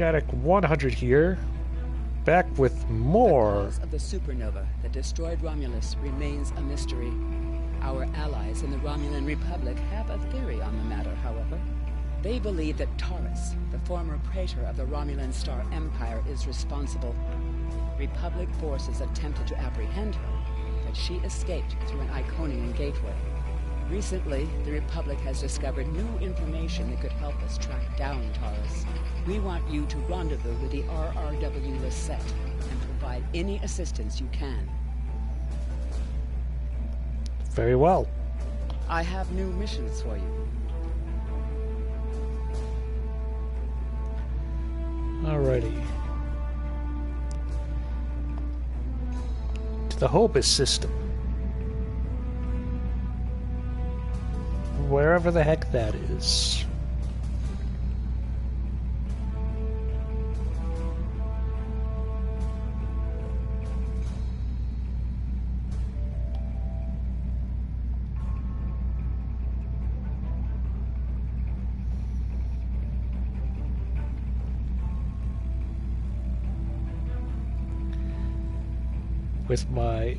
Static 100 here. Back with The more. cause of the supernova that destroyed Romulus remains a mystery. Our allies in the Romulan Republic have a theory on the matter, however. They believe that Taurus, the former praetor of the Romulan Star Empire, is responsible. Republic forces attempted to apprehend her, but she escaped through an Iconian gateway. Recently, the Republic has discovered new information that could help us track down Taurus. We want you to rendezvous with the RRW Lisette and provide any assistance you can. Very well. I have new missions for you. Alrighty. To the Hobus system. Wherever the heck that is. With my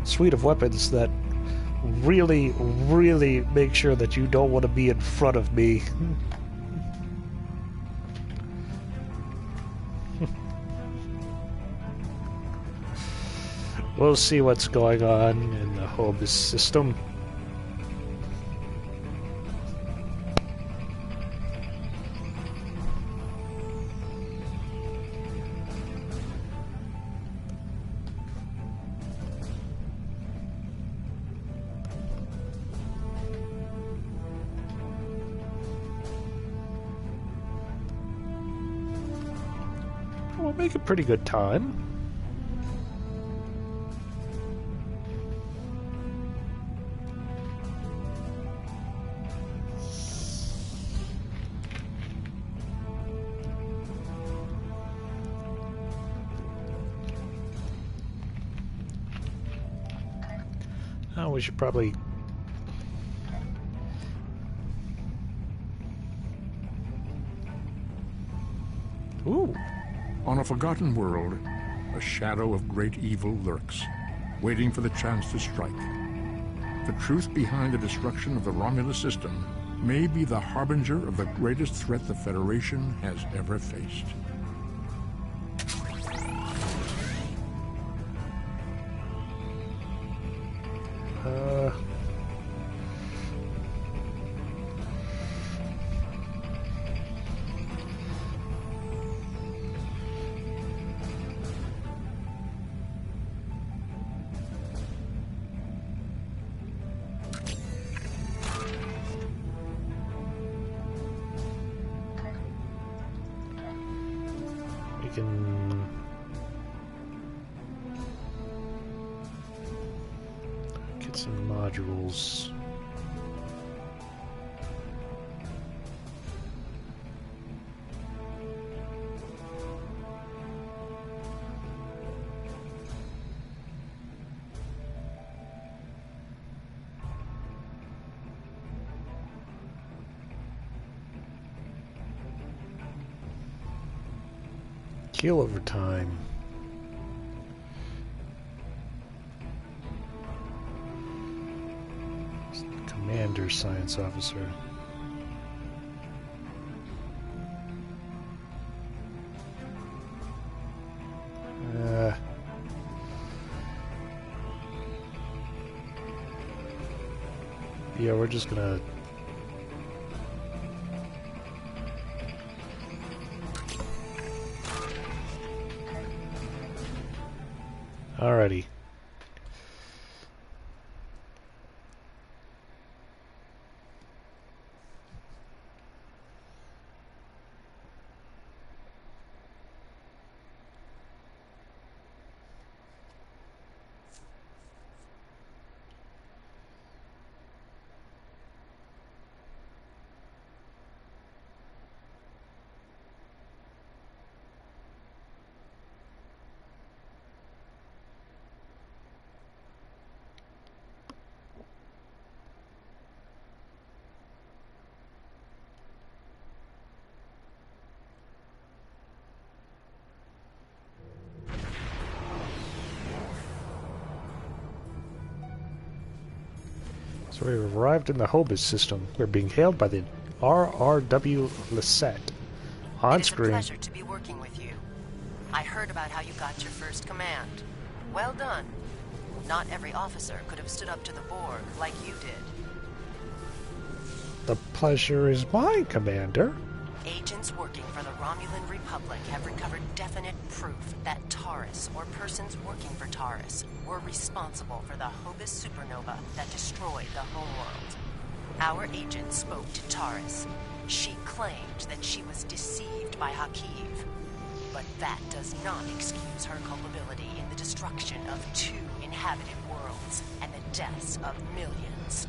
suite of weapons that really, really make sure that you don't want to be in front of me. We'll see what's going on in the Hobus system. We'll make a pretty good time. Oh, we should probably... Ooh. On a forgotten world, a shadow of great evil lurks, waiting for the chance to strike. The truth behind the destruction of the Romulus system may be the harbinger of the greatest threat the Federation has ever faced. We can... get some modules. Kill over time. Commander, science officer. Yeah, we're just gonna... Alrighty. So we've arrived in the Hobus system. We're being hailed by the RRW Lisette. On screen. It is a pleasure to be working with you. I heard about how you got your first command. Well done. Not every officer could have stood up to the Borg like you did. The pleasure is mine, Commander. Agents working for the Romulan Republic have recovered definite proof that Taurus, or persons working for Taurus, were responsible for the Hobus supernova that destroyed the homeworld. Our agent spoke to Taurus. She claimed that she was deceived by Hakiv. But that does not excuse her culpability in the destruction of 2 inhabited worlds and the deaths of millions.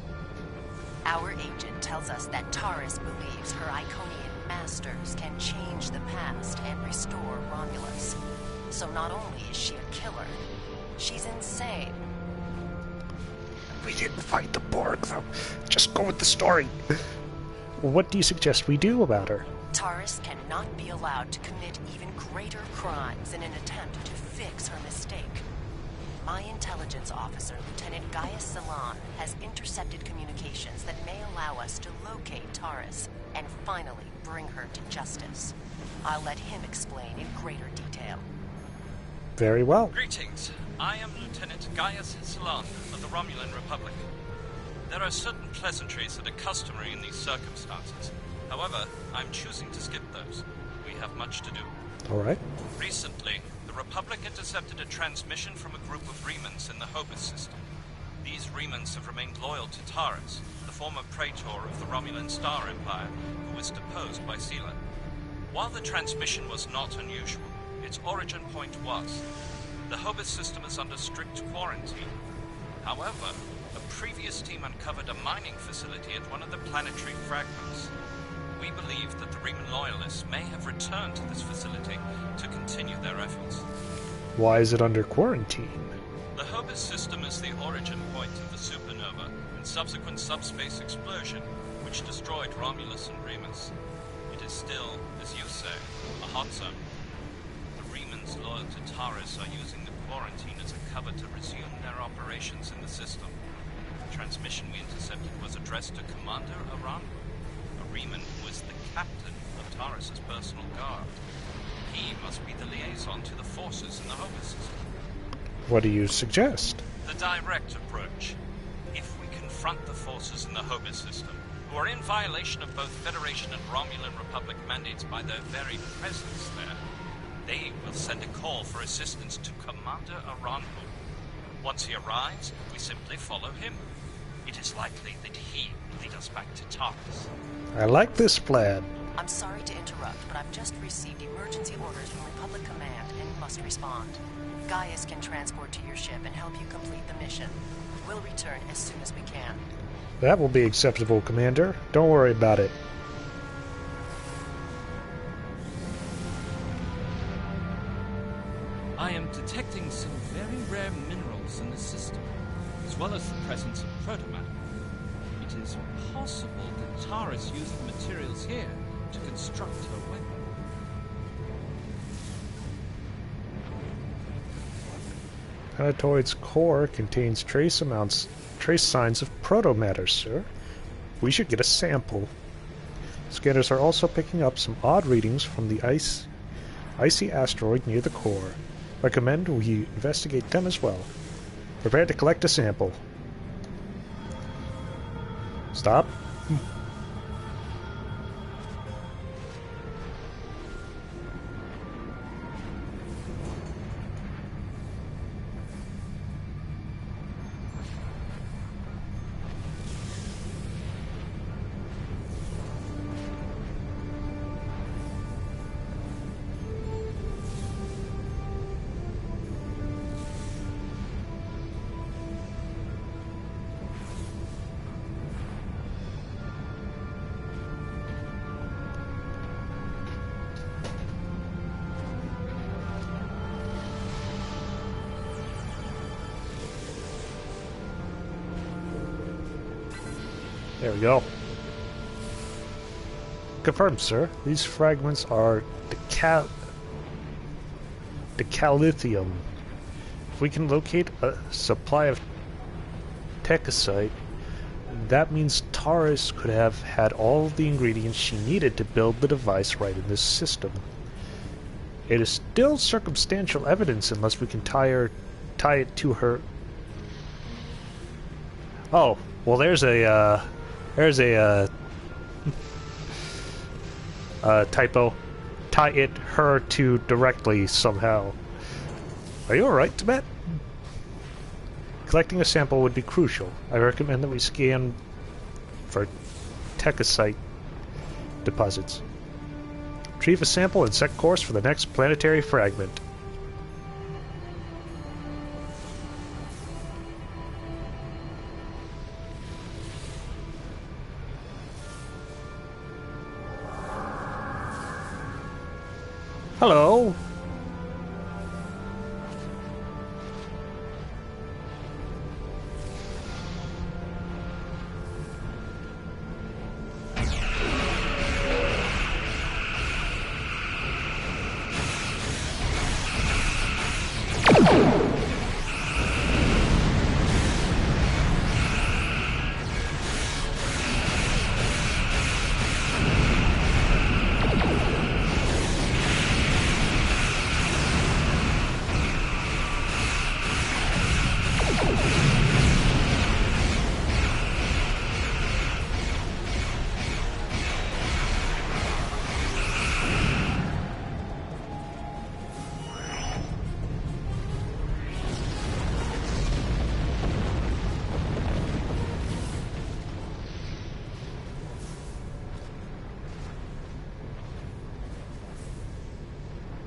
Our agent tells us that Taurus believes her Iconian masters can change the past and restore Romulus. So not only is she a killer, she's insane. We didn't fight the Borg, though. Just go with the story. What do you suggest we do about her? Taurus cannot be allowed to commit even greater crimes in an attempt to fix her mistake. My intelligence officer, Lieutenant Gaius Salan, has intercepted communications that may allow us to locate Taurus and finally bring her to justice. I'll let him explain in greater detail. Very well. Greetings. I am Lieutenant Gaius Salan of the Romulan Republic. There are certain pleasantries that are customary in these circumstances. However, I'm choosing to skip those. We have much to do. All right. Recently, the Republic intercepted a transmission from a group of Remans in the Hobus system. These Remans have remained loyal to Taurus, the former praetor of the Romulan Star Empire, who was deposed by Sela. While the transmission was not unusual, its origin point was. The Hobus system is under strict quarantine. However, a previous team uncovered a mining facility at one of the planetary fragments. We believe that the Reman loyalists may have returned to this facility to continue their efforts. Why is it under quarantine? The Hobus system is the origin point of the supernova and subsequent subspace explosion, which destroyed Romulus and Remus. It is still, as you say, a hot zone. The Remans loyal to Taurus are using the quarantine as a cover to resume their operations in the system. The transmission we intercepted was addressed to Commander Aran, a Reman who was the captain of Taurus's personal guard. He must be the liaison to the forces in the Hobus system. What do you suggest? The direct approach. If we confront the forces in the Hobus system, who are in violation of both Federation and Romulan Republic mandates by their very presence there, they will send a call for assistance to Commander Aranhu. Once he arrives, we simply follow him. It is likely that he will lead us back to Taurus. I like this plan. I'm sorry to interrupt, but I've just received emergency orders from Republic Command and must respond. Gaius can transport to your ship and help you complete the mission. We'll return as soon as we can. That will be acceptable, Commander. Don't worry about it. I am detecting some very rare minerals in the system, as well as the presence of protomatter. It is possible that Taurus used the materials here to construct her weapon. Planetoid's core contains trace signs of protomatter, sir. We should get a sample. Scanners are also picking up some odd readings from the icy asteroid near the core. Recommend we investigate them as well. Prepare to collect a sample. Stop. There we go. Confirmed, sir. These fragments are decalithium. If we can locate a supply of techosite, That means Taurus could have had all of the ingredients she needed to build the device right in this system. It is still circumstantial evidence unless we can tie it to her... Oh, well there's a typo. Tie her to directly somehow. Are you alright, Tibet? Collecting a sample would be crucial. I recommend that we scan for techosite deposits. Retrieve a sample and set course for the next planetary fragment. Hello.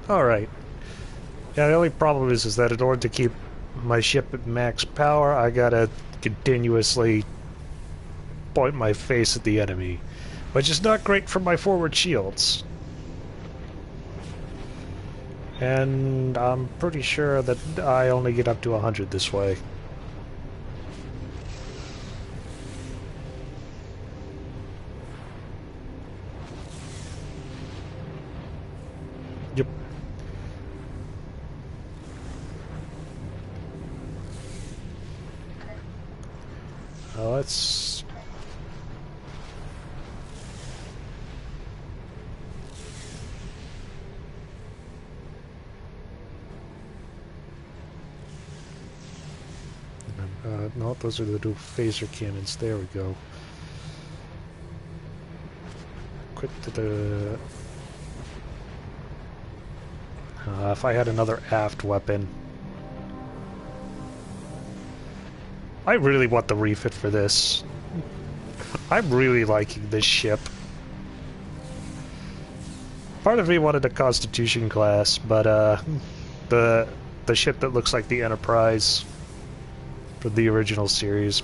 Alright. Yeah, the only problem is that in order to keep my ship at max power, I gotta continuously point my face at the enemy, which is not great for my forward shields. And I'm pretty sure that I only get up to 100 this way. Yep. Let's... no, those are the new phaser cannons. There we go. Quit to the... if I had another aft weapon... I really want the refit for this. I'm really liking this ship. Part of me wanted a Constitution class, but the ship that looks like the Enterprise from the original series.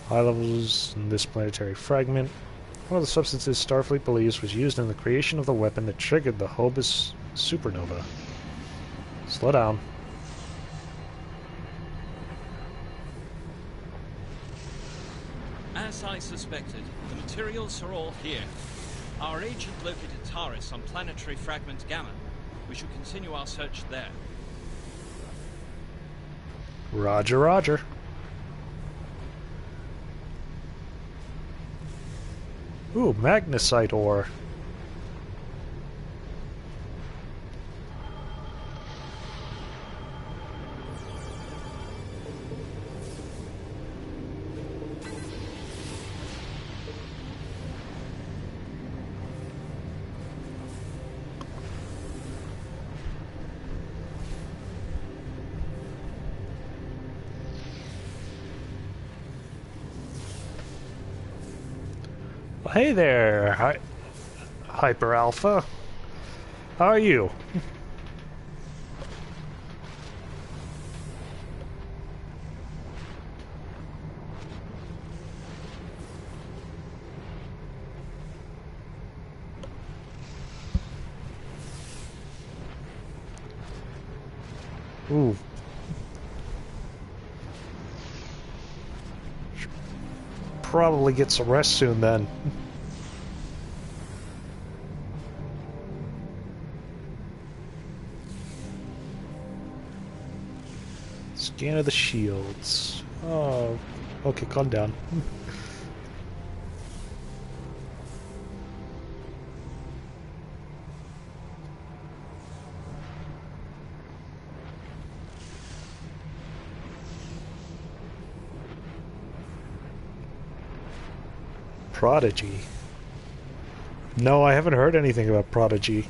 High levels in this planetary fragment. One of the substances Starfleet believes was used in the creation of the weapon that triggered the Hobus supernova. Slow down. As I suspected, the materials are all here. Our agent located Taurus on planetary fragment Gamma. We should continue our search there. Roger, roger. Ooh, magnesite ore. Hey there, Hyper Alpha. How are you? Ooh. Should probably get some rest soon then. Scan of the shields. Oh, okay, calm down. Prodigy. No, I haven't heard anything about Prodigy.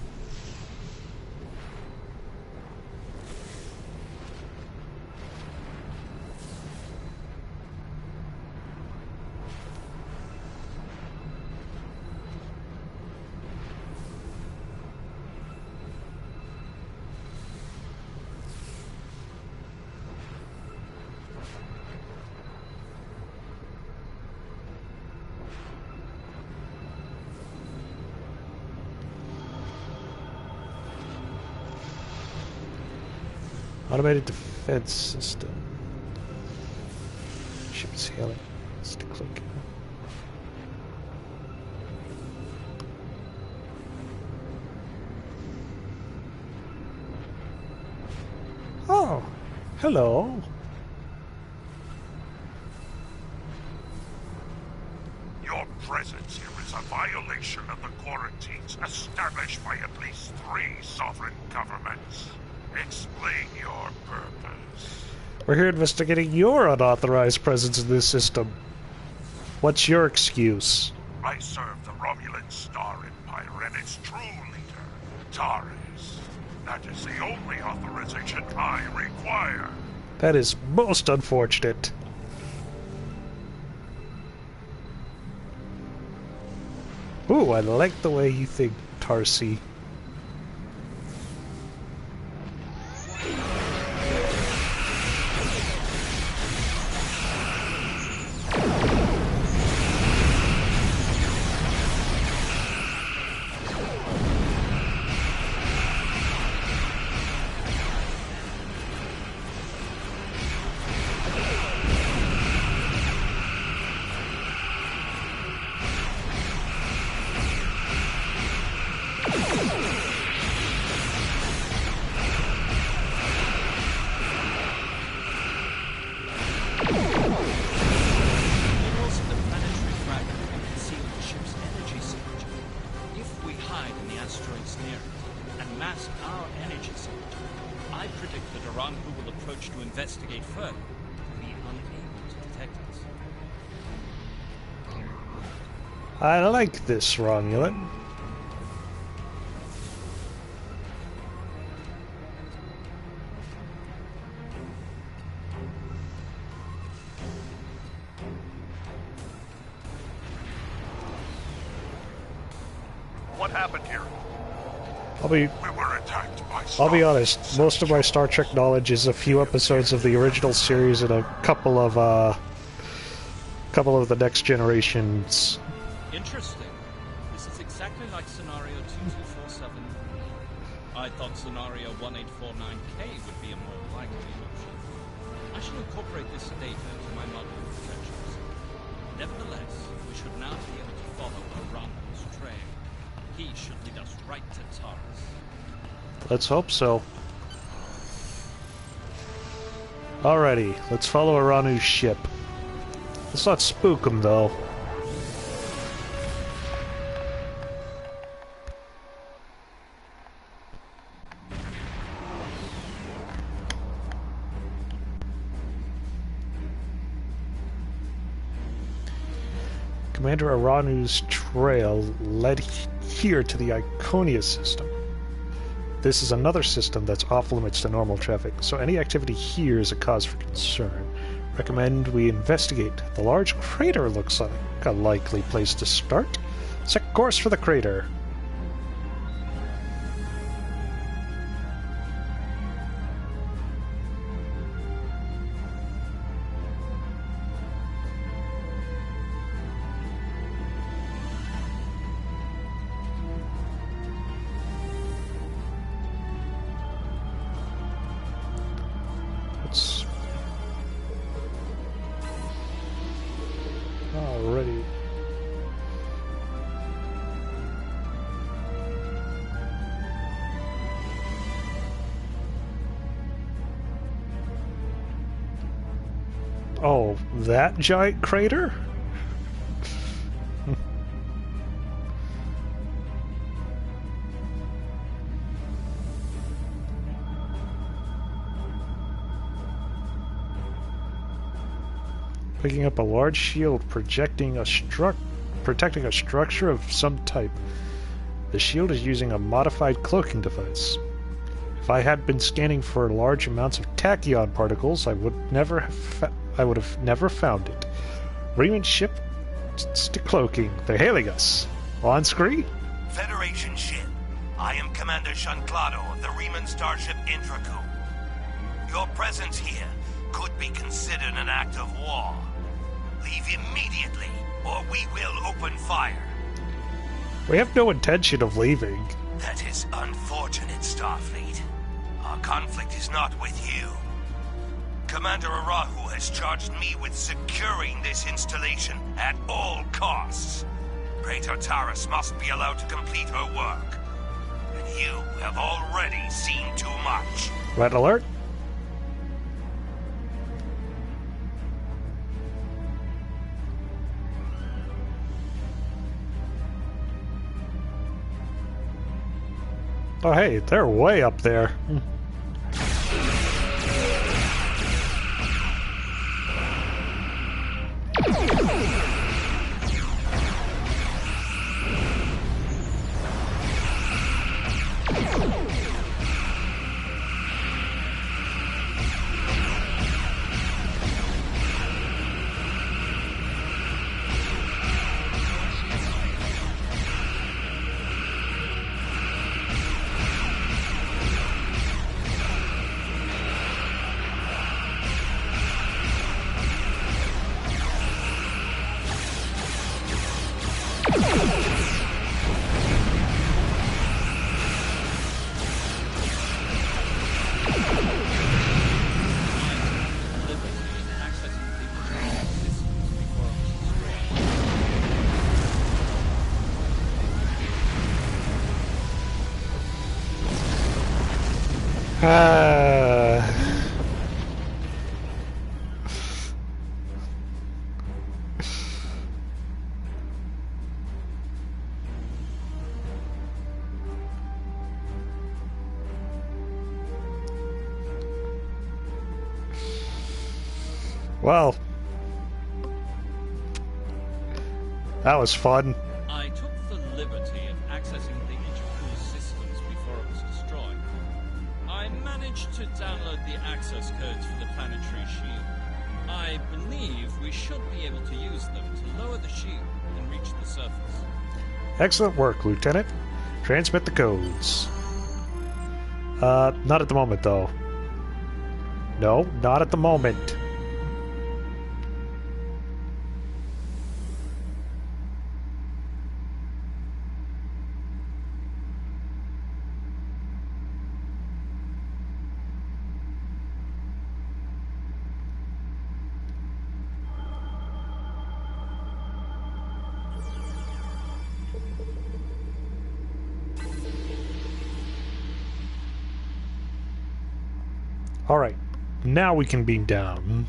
Automated defense system. Ship sailing. Stick click. Oh, hello. Your presence here is a violation of the quarantines established by at least 3 sovereign governments. Explain your purpose. We're here investigating your unauthorized presence in this system. What's your excuse? I serve the Romulan Star Empire and its true leader, Taris. That is the only authorization I require. That is most unfortunate. Ooh, I like the way you think, Tarsi. I like this, Romulan. What happened here? We were attacked by I'll be honest, most of my Star Trek knowledge is a few episodes of the original series and a couple of the Next Generations. Interesting. This is exactly like scenario 2247. I thought scenario 1849K would be a more likely option. I shall incorporate this data into my modeling projections. Nevertheless, we should now be able to follow Arano's trail. He should lead us right to Taris. Let's hope so. Alrighty, let's follow Aranu's ship. Let's not spook him, though. Commander Aranu's trail led here to the Iconia system. This is another system that's off limits to normal traffic, so any activity here is a cause for concern. Recommend we investigate. The large crater looks like a likely place to start. Set course for the crater. Oh, that giant crater? Picking up a large shield protecting a structure of some type. The shield is using a modified cloaking device. If I had been scanning for large amounts of tachyon particles, I would have never found it. Riemann ship to cloaking. They're hailing us. On screen? Federation ship. I am Commander Shanclado of the Riemann starship Intraku. Your presence here could be considered an act of war. Leave immediately, or we will open fire. We have no intention of leaving. That is unfortunate, Starfleet. Our conflict is not with you. Commander Arahu has charged me with securing this installation at all costs. Praetor Taris must be allowed to complete her work. And you have already seen too much. Red alert. Oh hey, they're way up there. Well, that was fun. I took the liberty of accessing the Intraku systems before it was destroyed. I managed to download the access codes for the planetary shield. I believe we should be able to use them to lower the shield and reach the surface. Excellent work, Lieutenant. Transmit the codes. Not at the moment, though. No, not at the moment. Alright, now we can beam down.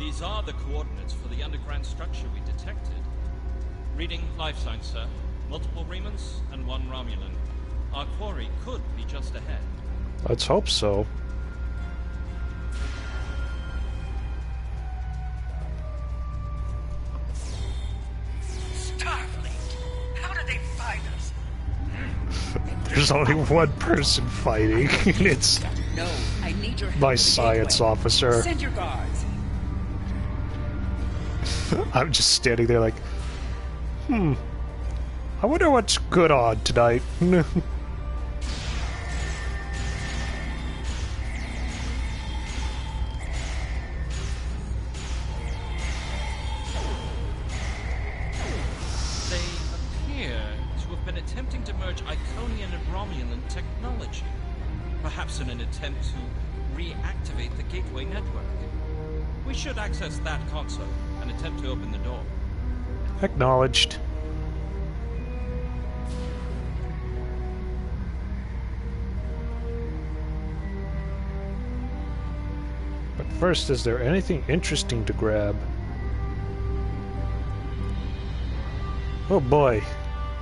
These are the coordinates for the underground structure we detected. Reading life signs, sir. Multiple Riemans and one Romulan. Our quarry could be just ahead. Let's hope so. There's only one person fighting, and it's No, I need your help my with the science gateway. officer. Send your guards. I'm just standing there like, I wonder what's good on tonight. Attempting to merge Iconian and Romulan technology, perhaps in an attempt to reactivate the Gateway network. We should access that console and attempt to open the door. Acknowledged. But first, is there anything interesting to grab? Oh boy,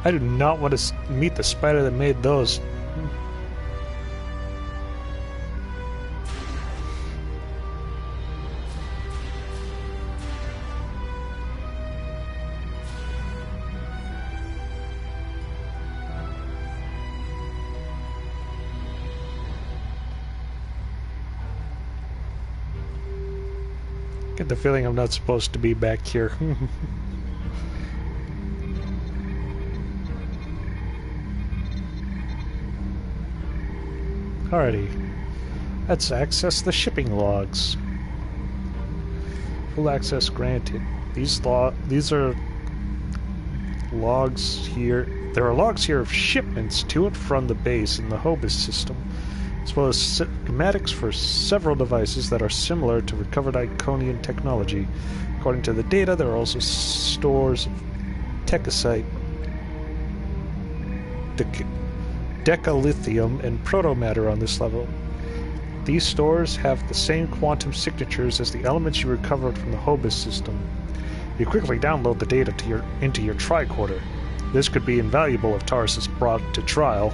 I do not want to meet the spider that made those. Get the feeling I'm not supposed to be back here. Alrighty, let's access the shipping logs. Full access granted. These are logs here. There are logs here of shipments to and from the base in the Hobus system, as well as schematics for several devices that are similar to recovered Iconian technology. According to the data, there are also stores of Techosite, Decalithium, and protomatter on this level. These stores have the same quantum signatures as the elements you recovered from the Hobus system. You quickly download the data into your tricorder. This could be invaluable if Taurus is brought to trial.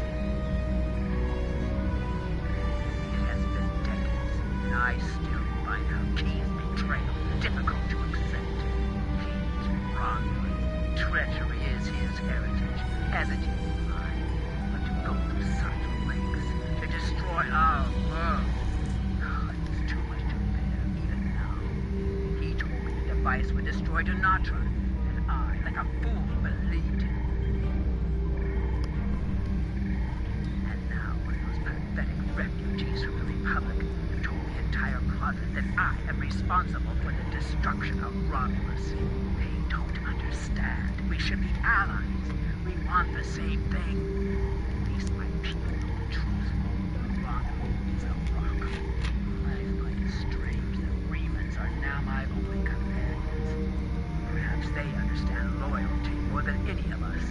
Would destroy Donatra, and I, like a fool, believed him. And now, when those pathetic refugees from the Republic have told the entire closet that I am responsible for the destruction of Romulus, they don't understand. We should be allies. We want the same thing. At least my people know the truth. Romulus is a rock. I find it strange that Remans are now my only companions. Perhaps they understand loyalty more than any of us.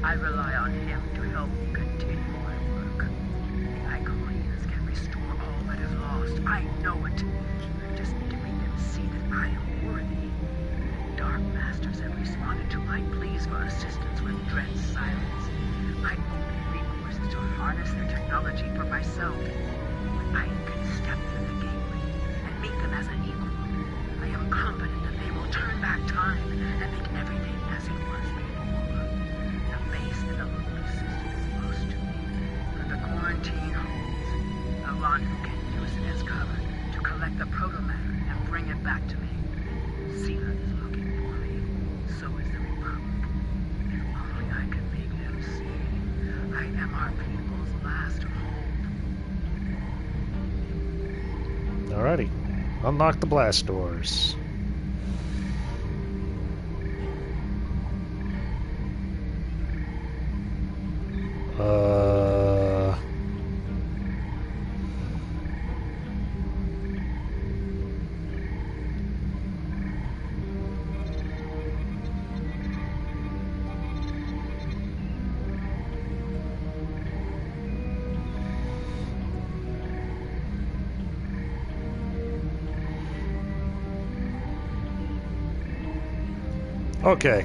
I rely on him to help me continue my work. The Iconians can restore all that is lost. I know it. I just need to make them see that I am worthy. The Dark Masters have responded to my pleas for assistance with dread silence. My only recourse is to harness their technology for myself. When I can step through the gateway and meet them as an equal, I am confident that they will turn back time and make everything as it was before. The base in the Hobus system is close to me, but the quarantine holds. The rendezvous can use it as cover to collect the protomatter and bring it back to me. Sela is looking for me. So is the Republic. If only I could make them see. I am our people's last hope. Alrighty. Unlock the blast doors. Okay.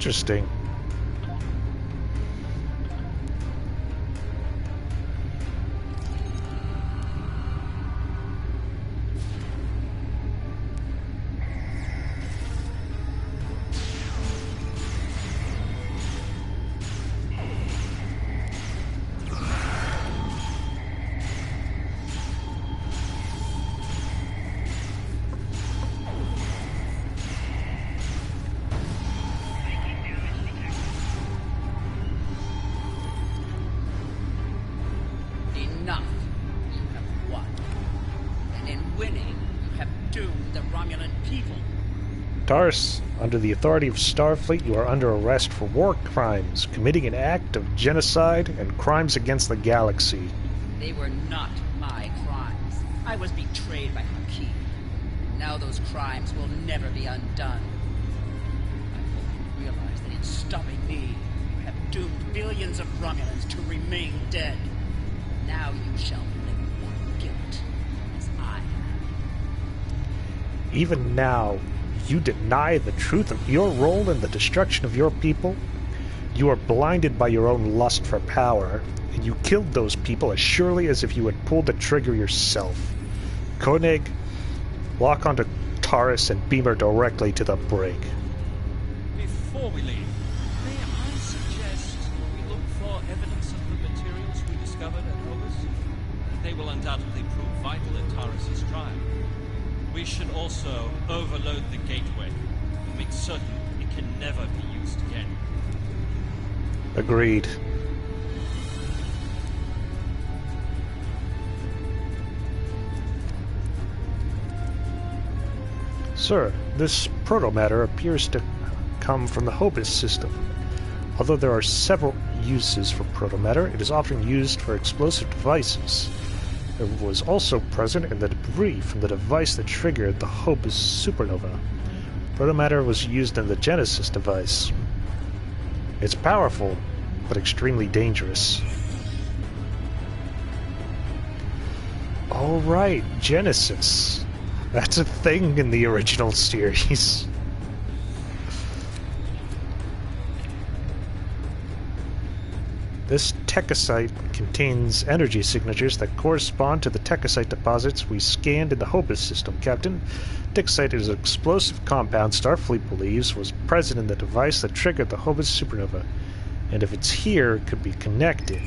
Interesting. Enough. You have won. And in winning, you have doomed the Romulan people. Taurus, under the authority of Starfleet, you are under arrest for war crimes, committing an act of genocide and crimes against the galaxy. They were not my crimes. I was betrayed by Hakeem. Now those crimes will never be undone. I hope you realize that in stopping me, you have doomed billions of Romulans to remain dead. Now you shall live with guilt, as I have. Even now, you deny the truth of your role in the destruction of your people. You are blinded by your own lust for power, and you killed those people as surely as if you had pulled the trigger yourself. Koenig, lock onto Taurus and beam her directly to the brig. Before we leave, may I suggest we look for evidence of the materials we discovered at Hobus? They will undoubtedly prove vital in Taurus' trial. We should also overload the gateway and make certain it can never be used again. Agreed. Sir, this protomatter appears to come from the Hobus system. Although there are several uses for protomatter, it is often used for explosive devices. It was also present in the debris from the device that triggered the Hobus supernova. Protomatter was used in the Genesis device. It's powerful, but extremely dangerous. All right, Genesis. That's a thing in the original series. This techosite contains energy signatures that correspond to the techosite deposits we scanned in the Hobus system, Captain. Techosite is an explosive compound Starfleet believes was present in the device that triggered the Hobus supernova. And if it's here, it could be connected.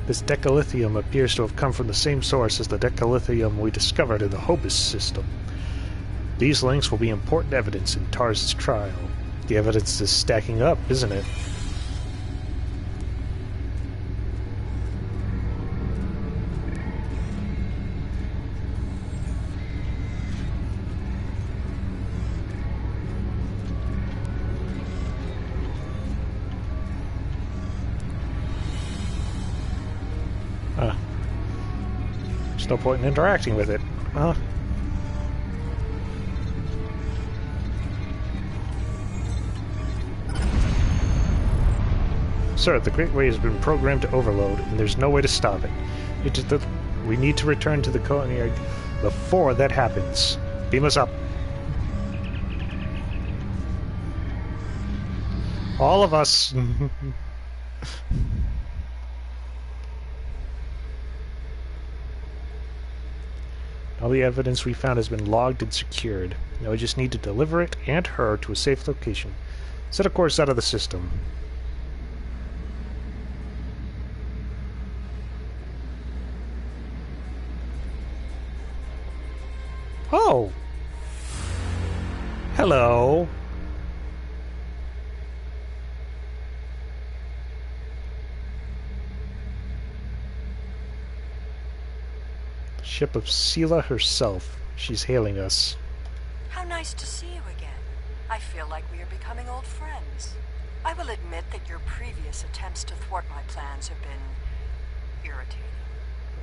This decalithium appears to have come from the same source as the decalithium we discovered in the Hobus system. These links will be important evidence in Taurus' trial. The evidence is stacking up, isn't it? There's no point in interacting with it. Huh? Sir, the Great Way has been programmed to overload, and there's no way to stop it. We need to return to the Koenig before that happens. Beam us up. All of us. All the evidence we found has been logged and secured. Now we just need to deliver it and her to a safe location. Set a course out of the system. Oh! Hello! Ship of Sela herself. She's hailing us. How nice to see you again. I feel like we are becoming old friends. I will admit that your previous attempts to thwart my plans have been irritating.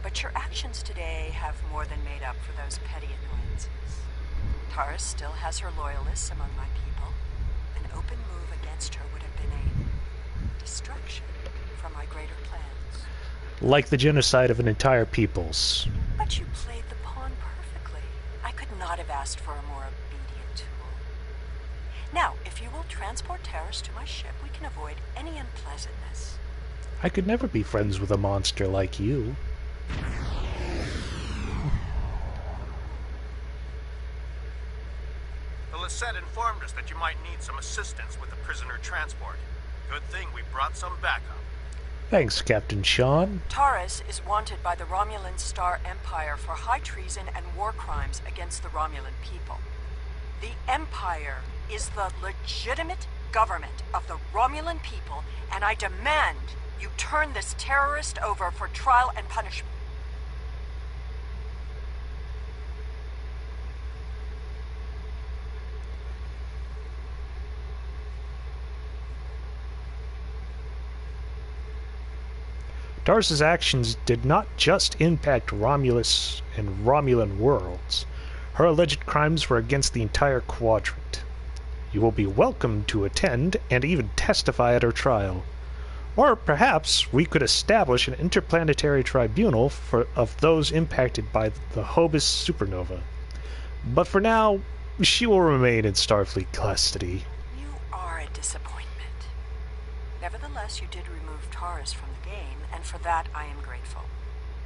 But your actions today have more than made up for those petty annoyances. Taurus still has her loyalists among my people. An open move against her would have been a distraction from my greater plans. Like the genocide of an entire peoples. But you played the pawn perfectly. I could not have asked for a more obedient tool. Now, if you will transport Taris to my ship, we can avoid any unpleasantness. I could never be friends with a monster like you. The Lisette informed us that you might need some assistance with the prisoner transport. Good thing we brought some backup. Thanks, Captain Sean. Taris is wanted by the Romulan Star Empire for high treason and war crimes against the Romulan people. The Empire is the legitimate government of the Romulan people, and I demand you turn this terrorist over for trial and punishment. Taris's actions did not just impact Romulus and Romulan worlds. Her alleged crimes were against the entire quadrant. You will be welcome to attend and even testify at her trial. Or perhaps we could establish an interplanetary tribunal of those impacted by the Hobus supernova. But for now, she will remain in Starfleet custody. You are a disappointment. Nevertheless, you did remove Taris from the game, and for that I am grateful.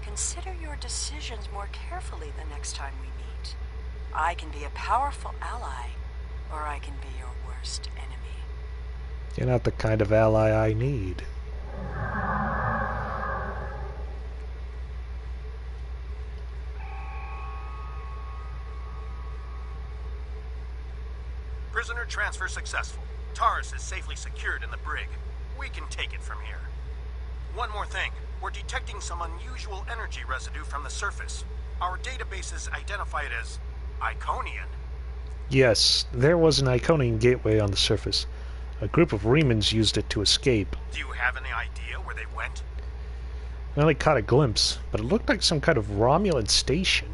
Consider your decisions more carefully the next time we meet. I can be a powerful ally, or I can be your worst enemy. You're not the kind of ally I need. Prisoner transfer successful. Taris is safely secured in the brig. We can take it from here. One more thing. We're detecting some unusual energy residue from the surface. Our databases identify it as Iconian. Yes, there was an Iconian gateway on the surface. A group of Remans used it to escape. Do you have any idea where they went? I only caught a glimpse, but it looked like some kind of Romulan station.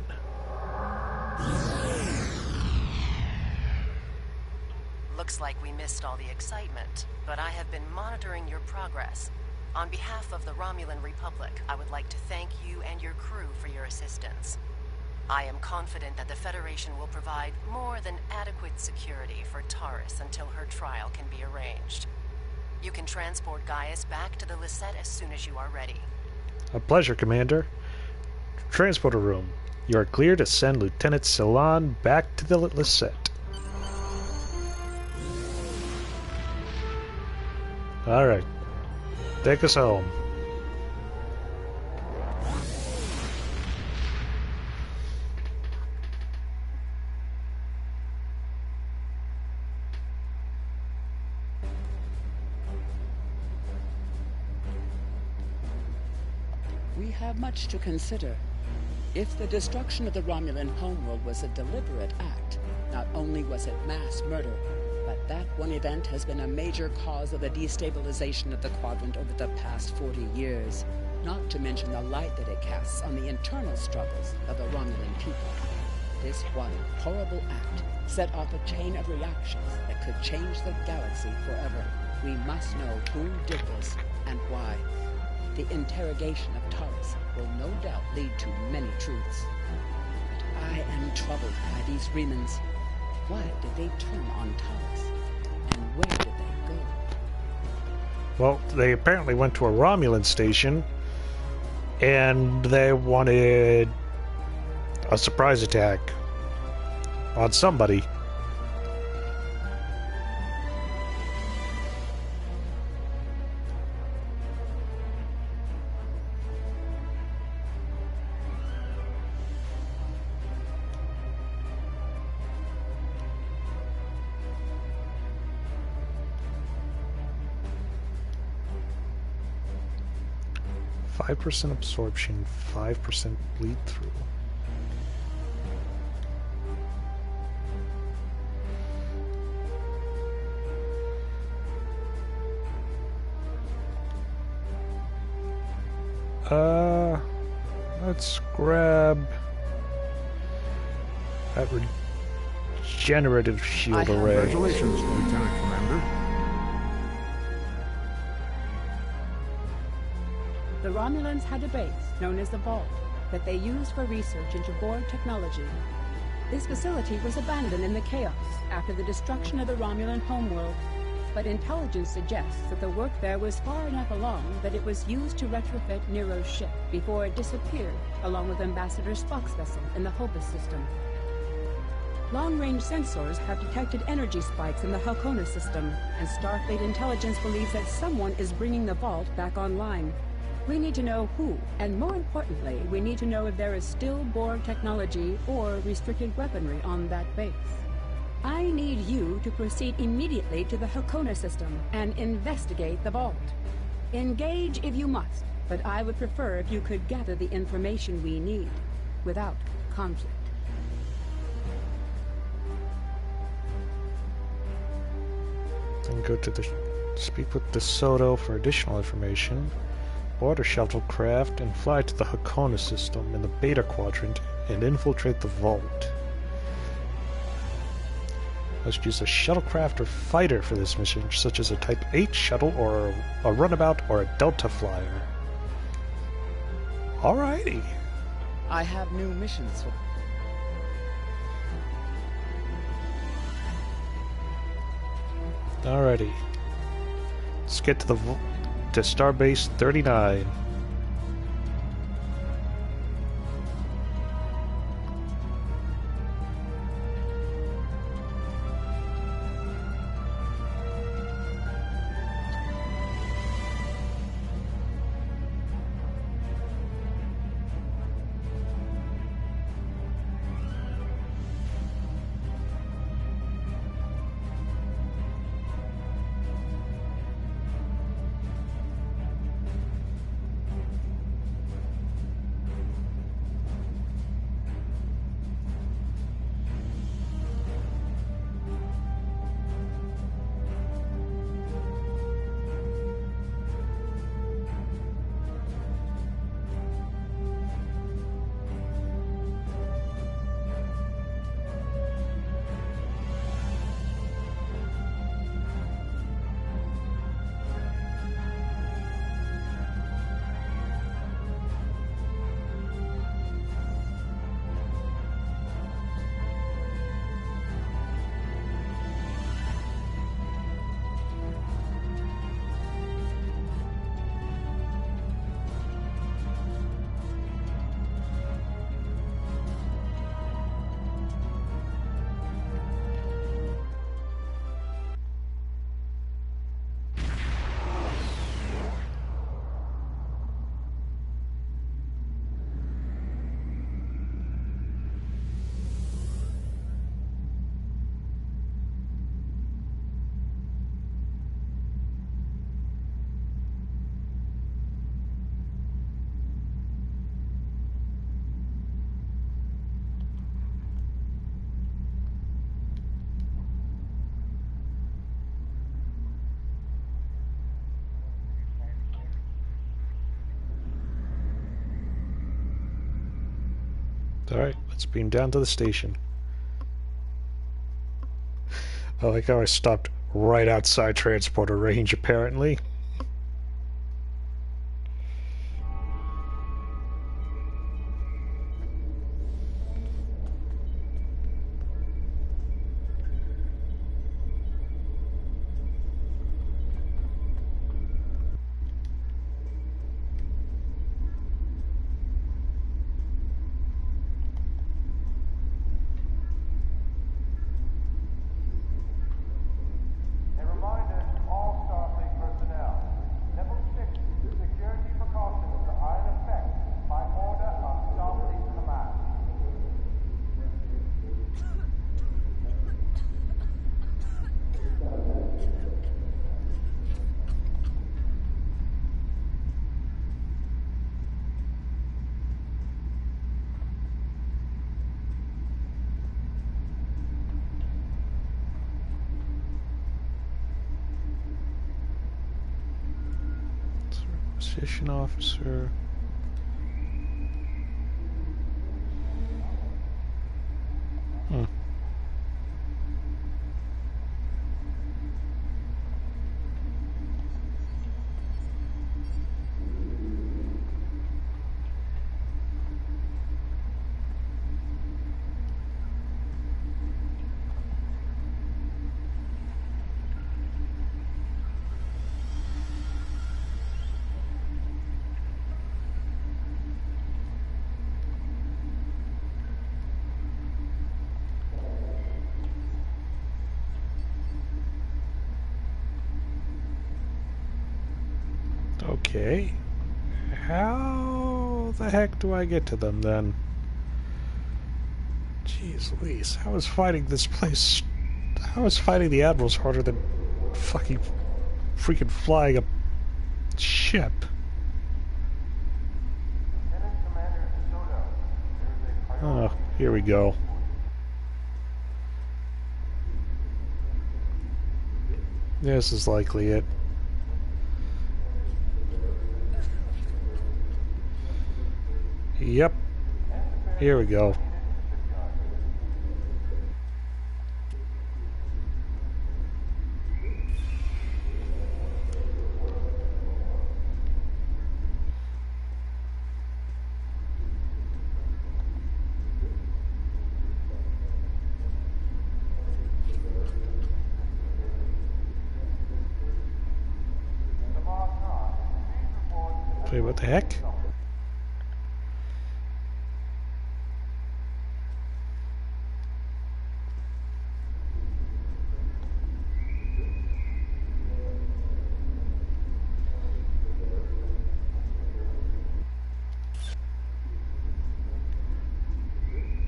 Looks like we missed all the excitement, but I have been monitoring your progress. On behalf of the Romulan Republic, I would like to thank you and your crew for your assistance. I am confident that the Federation will provide more than adequate security for Taris until her trial can be arranged. You can transport Gaius back to the Lisette as soon as you are ready. A pleasure, Commander. Transporter room. You are clear to send Lieutenant Celan back to the Lisette. Alright. Take us home. We have much to consider. If the destruction of the Romulan homeworld was a deliberate act, not only was it mass murder, but that one event has been a major cause of the destabilization of the quadrant over the past 40 years, not to mention the light that it casts on the internal struggles of the Romulan people. This one horrible act set off a chain of reactions that could change the galaxy forever. We must know who did this and why. The interrogation of Taris will no doubt lead to many truths. But I am troubled by these Remans. Why did they turn on Taris? And where did they go? Well, they apparently went to a Romulan station, and they wanted a surprise attack on somebody. %5 absorption, 5% bleed through. Let's grab that regenerative shield array. Congratulations, Lieutenant Commander. The Romulans had a base known as the Vault that they used for research into Borg technology. This facility was abandoned in the chaos after the destruction of the Romulan homeworld, but intelligence suggests that the work there was far enough along that it was used to retrofit Nero's ship before it disappeared along with Ambassador Spock's vessel in the Hobus system. Long-range sensors have detected energy spikes in the Halcona system, and Starfleet intelligence believes that someone is bringing the Vault back online. We need to know who, and more importantly, we need to know if there is still Borg technology or restricted weaponry on that base. I need you to proceed immediately to the Halcona system and investigate the Vault. Engage if you must, but I would prefer if you could gather the information we need without conflict. Then go to speak with DeSoto for additional information. Board a shuttlecraft and fly to the Halcona system in the Beta Quadrant and infiltrate the Vault. Must use a shuttlecraft or fighter for this mission, such as a Type 8 shuttle or a runabout or a Delta flyer. Alrighty. I have new missions for... Alrighty. Let's get to Starbase 39. Alright, let's beam down to the station. I like how I stopped right outside transporter range, apparently. Station officer. Okay. How the heck do I get to them then? Jeez Louise, how is fighting this place... How is fighting the Admirals harder than freaking flying a ship? Oh, here we go. This is likely it. Yep. Here we go. Wait, what the heck?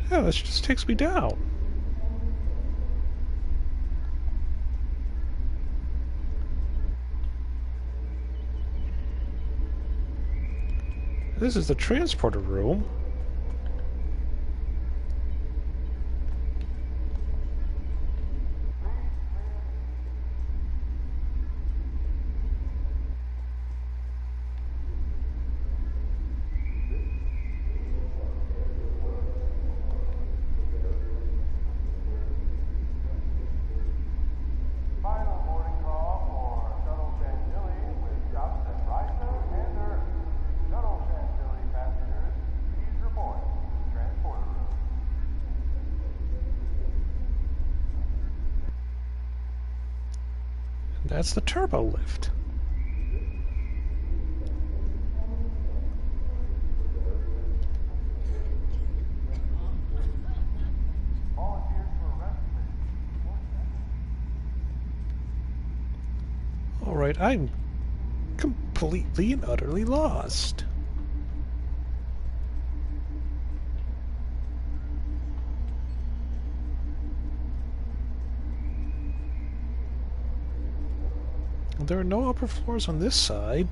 Oh, this just takes me down. This is the transporter room. That's the turbo lift. All right, I'm completely and utterly lost. There are no upper floors on this side.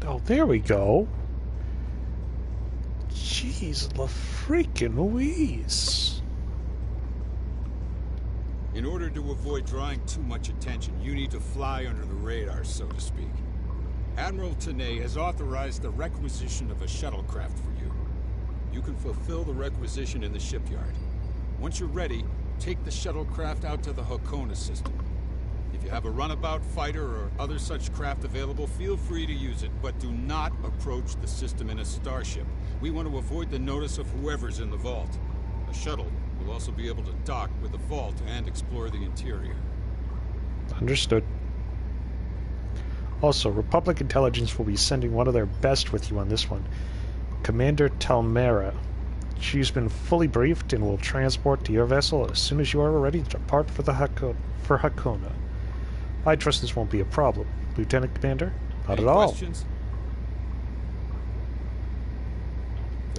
Oh, there we go. Jeez, la freaking Louise. In order to avoid drawing too much attention, you need to fly under the radar, so to speak. Admiral Tenay has authorized the requisition of a shuttlecraft for you. You can fulfill the requisition in the shipyard. Once you're ready, take the shuttlecraft out to the Hakona system. If you have a runabout, fighter, or other such craft available, feel free to use it, but do not approach the system in a starship. We want to avoid the notice of whoever's in the vault. A shuttle will also be able to dock with the vault and explore the interior. Understood. Also, Republic Intelligence will be sending one of their best with you on this one. Commander Talmera. She's been fully briefed and will transport to your vessel as soon as you are ready to depart for Hakona. I trust this won't be a problem. Lieutenant Commander? Not Any at all. Questions?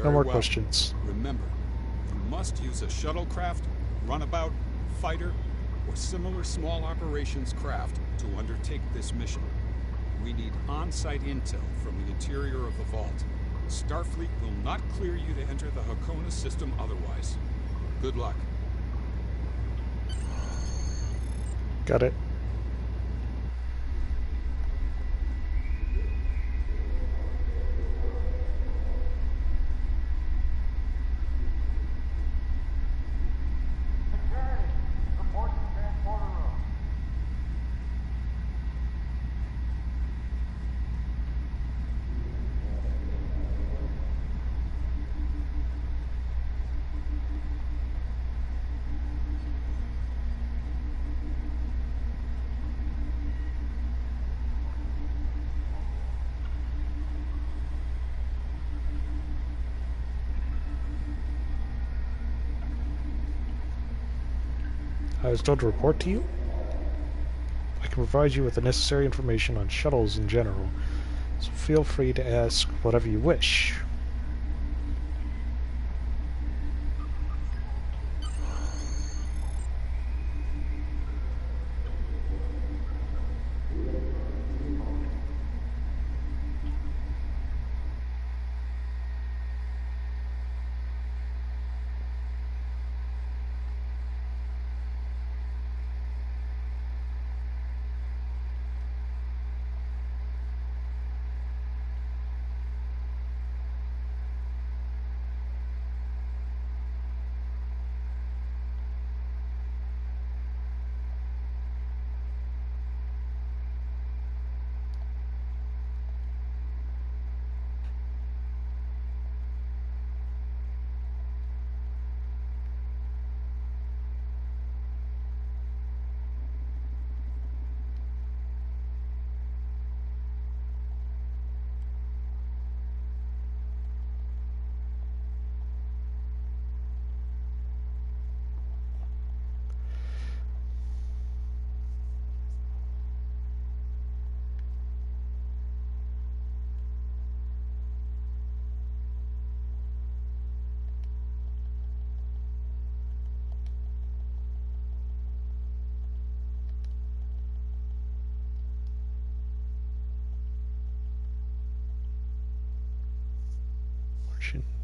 No more well. questions. Remember, you must use a shuttlecraft, runabout, fighter, or similar small operations craft to undertake this mission. We need on-site intel from the interior of the vault. Starfleet will not clear you to enter the Hakona system otherwise. Good luck. Got it. I was told to report to you. I can provide you with the necessary information on shuttles in general, so feel free to ask whatever you wish.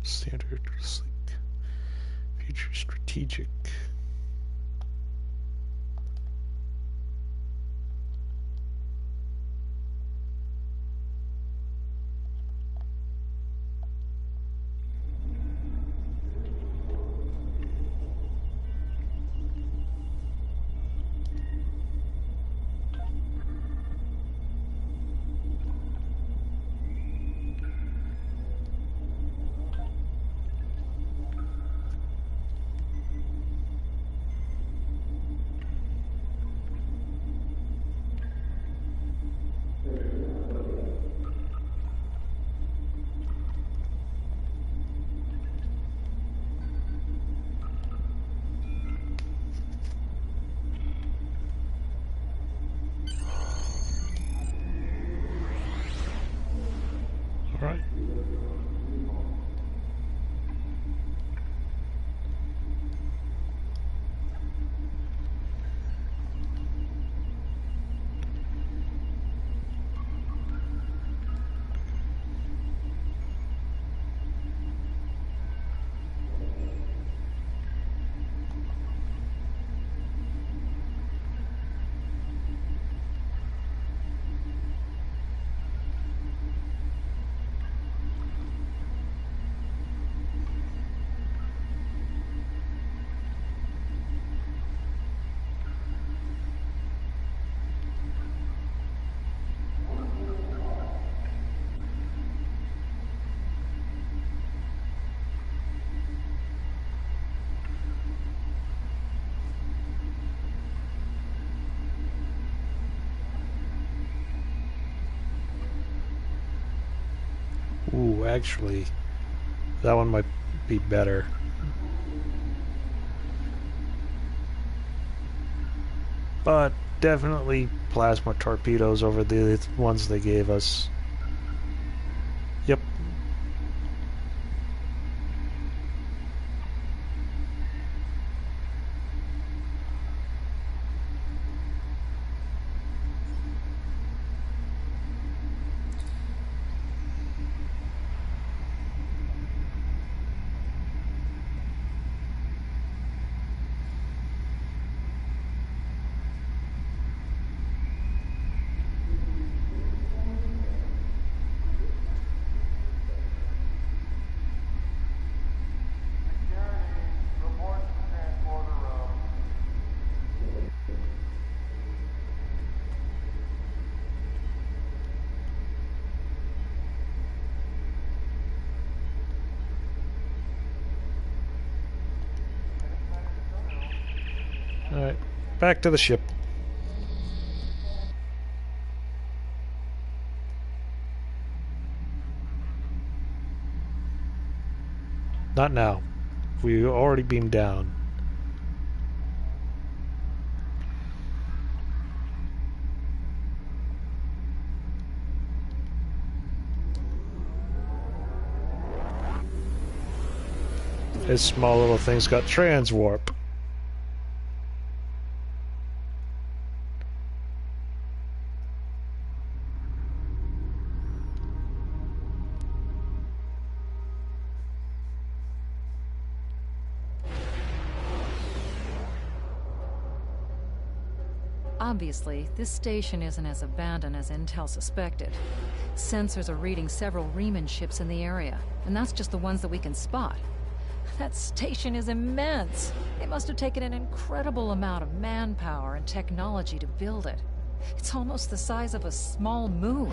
Standard, sleek, future strategic. All right. Ooh, actually, that one might be better. But definitely plasma torpedoes over the ones they gave us. Yep. Alright, back to the ship. Not now. We already beamed down. His small little thing's got transwarp. Obviously, this station isn't as abandoned as Intel suspected. Sensors are reading several Riemann ships in the area, and that's just the ones that we can spot. That station is immense. It must have taken an incredible amount of manpower and technology to build it. It's almost the size of a small moon.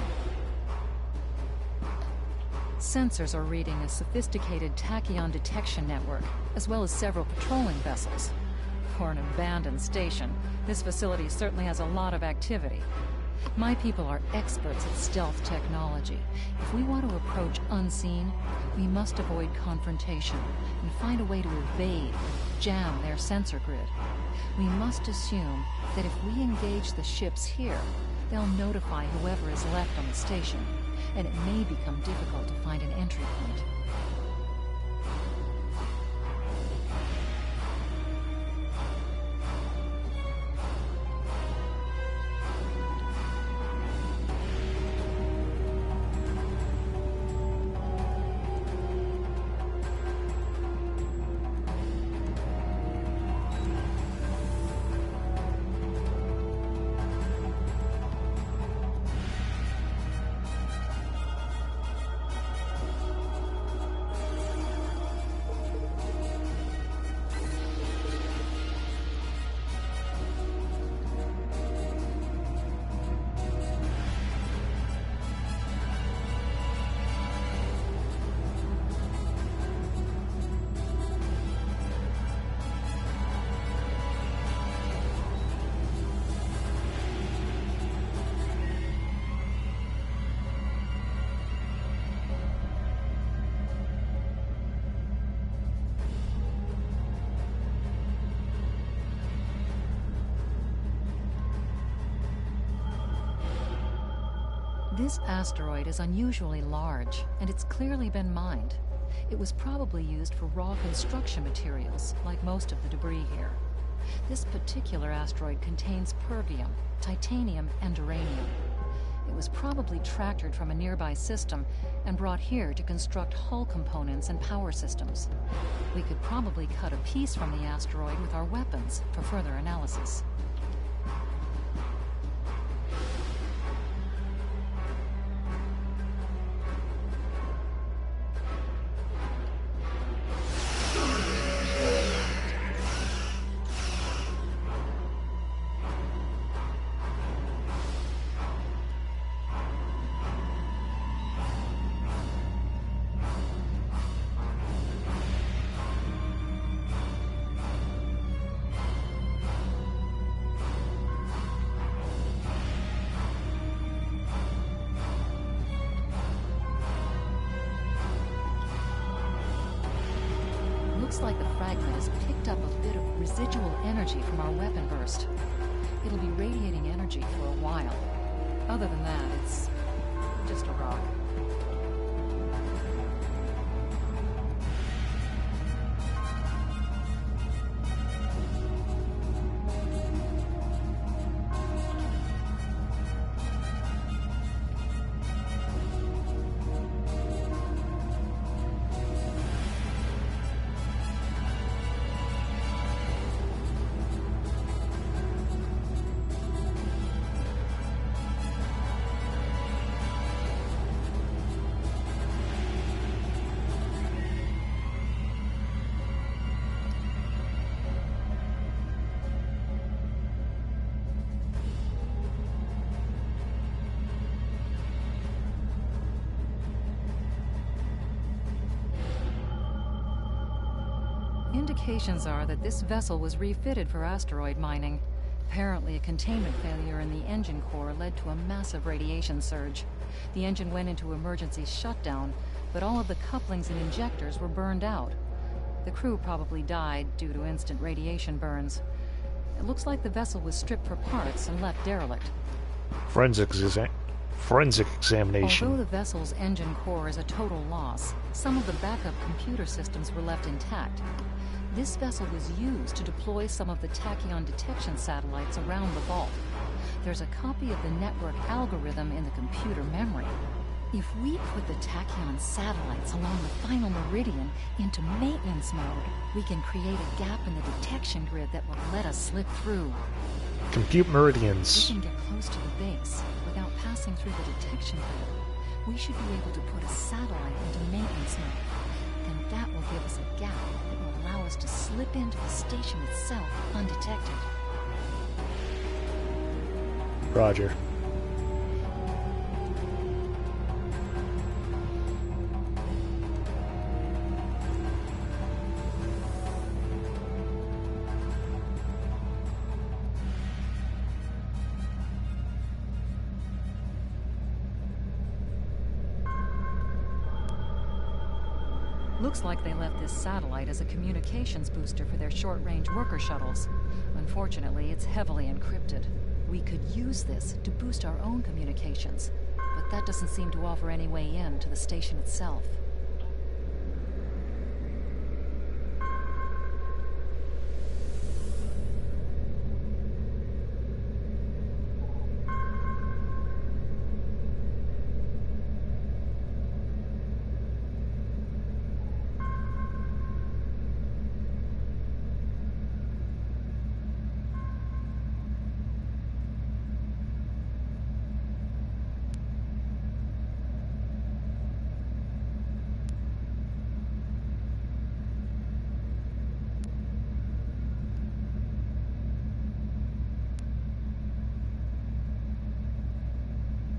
Sensors are reading a sophisticated tachyon detection network, as well as several patrolling vessels. For an abandoned station, this facility certainly has a lot of activity. My people are experts at stealth technology. If we want to approach unseen, we must avoid confrontation and find a way to evade, jam their sensor grid. We must assume that if we engage the ships here, they'll notify whoever is left on the station, and it may become difficult to find an entry point. This asteroid is unusually large, and it's clearly been mined. It was probably used for raw construction materials, like most of the debris here. This particular asteroid contains pergium, titanium, and uranium. It was probably tractored from a nearby system and brought here to construct hull components and power systems. We could probably cut a piece from the asteroid with our weapons for further analysis. Looks like the fragment has picked up a bit of residual energy from our weapon burst. It'll be radiating energy for a while. Other than that, it's just a rock. Indications are that this vessel was refitted for asteroid mining. Apparently, a containment failure in the engine core led to a massive radiation surge. The engine went into emergency shutdown, but all of the couplings and injectors were burned out. The crew probably died due to instant radiation burns. It looks like the vessel was stripped for parts and left derelict. Forensics forensic examination. Although the vessel's engine core is a total loss, some of the backup computer systems were left intact. This vessel was used to deploy some of the tachyon detection satellites around the vault. There's a copy of the network algorithm in the computer memory. If we put the tachyon satellites along the final meridian into maintenance mode, we can create a gap in the detection grid that will let us slip through. Compute meridians. We can get close to the base without passing through the detection grid. We should be able to put a satellite into maintenance mode. Then that will give us a gap that will allow us to slip into the station itself undetected. Roger. Looks like they left this satellite as a communications booster for their short-range worker shuttles. Unfortunately, it's heavily encrypted. We could use this to boost our own communications, but that doesn't seem to offer any way in to the station itself.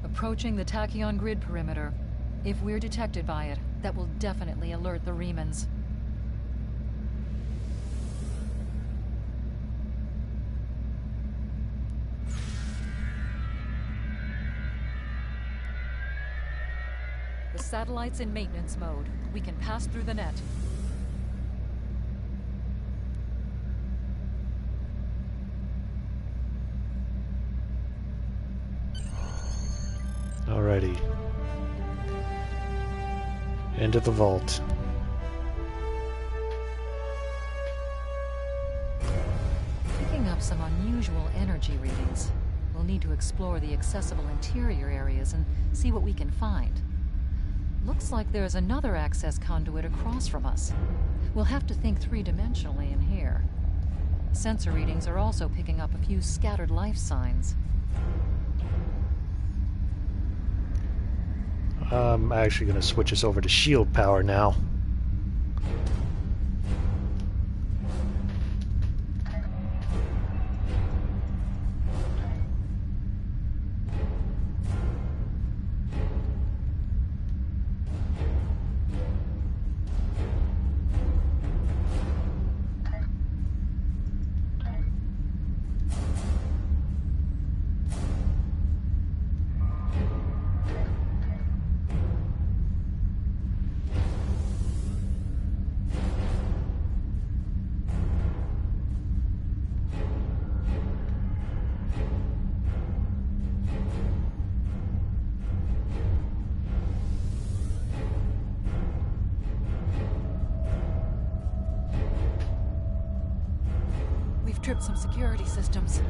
Approaching the tachyon grid perimeter. If we're detected by it, that will definitely alert the Remans. The satellite's in maintenance mode. We can pass through the net. Alrighty. Into the vault. Picking up some unusual energy readings. We'll need to explore the accessible interior areas and see what we can find. Looks like there's another access conduit across from us. We'll have to think three-dimensionally in here. Sensor readings are also picking up a few scattered life signs. I'm actually going to switch us over to shield power now. Tripped some security systems.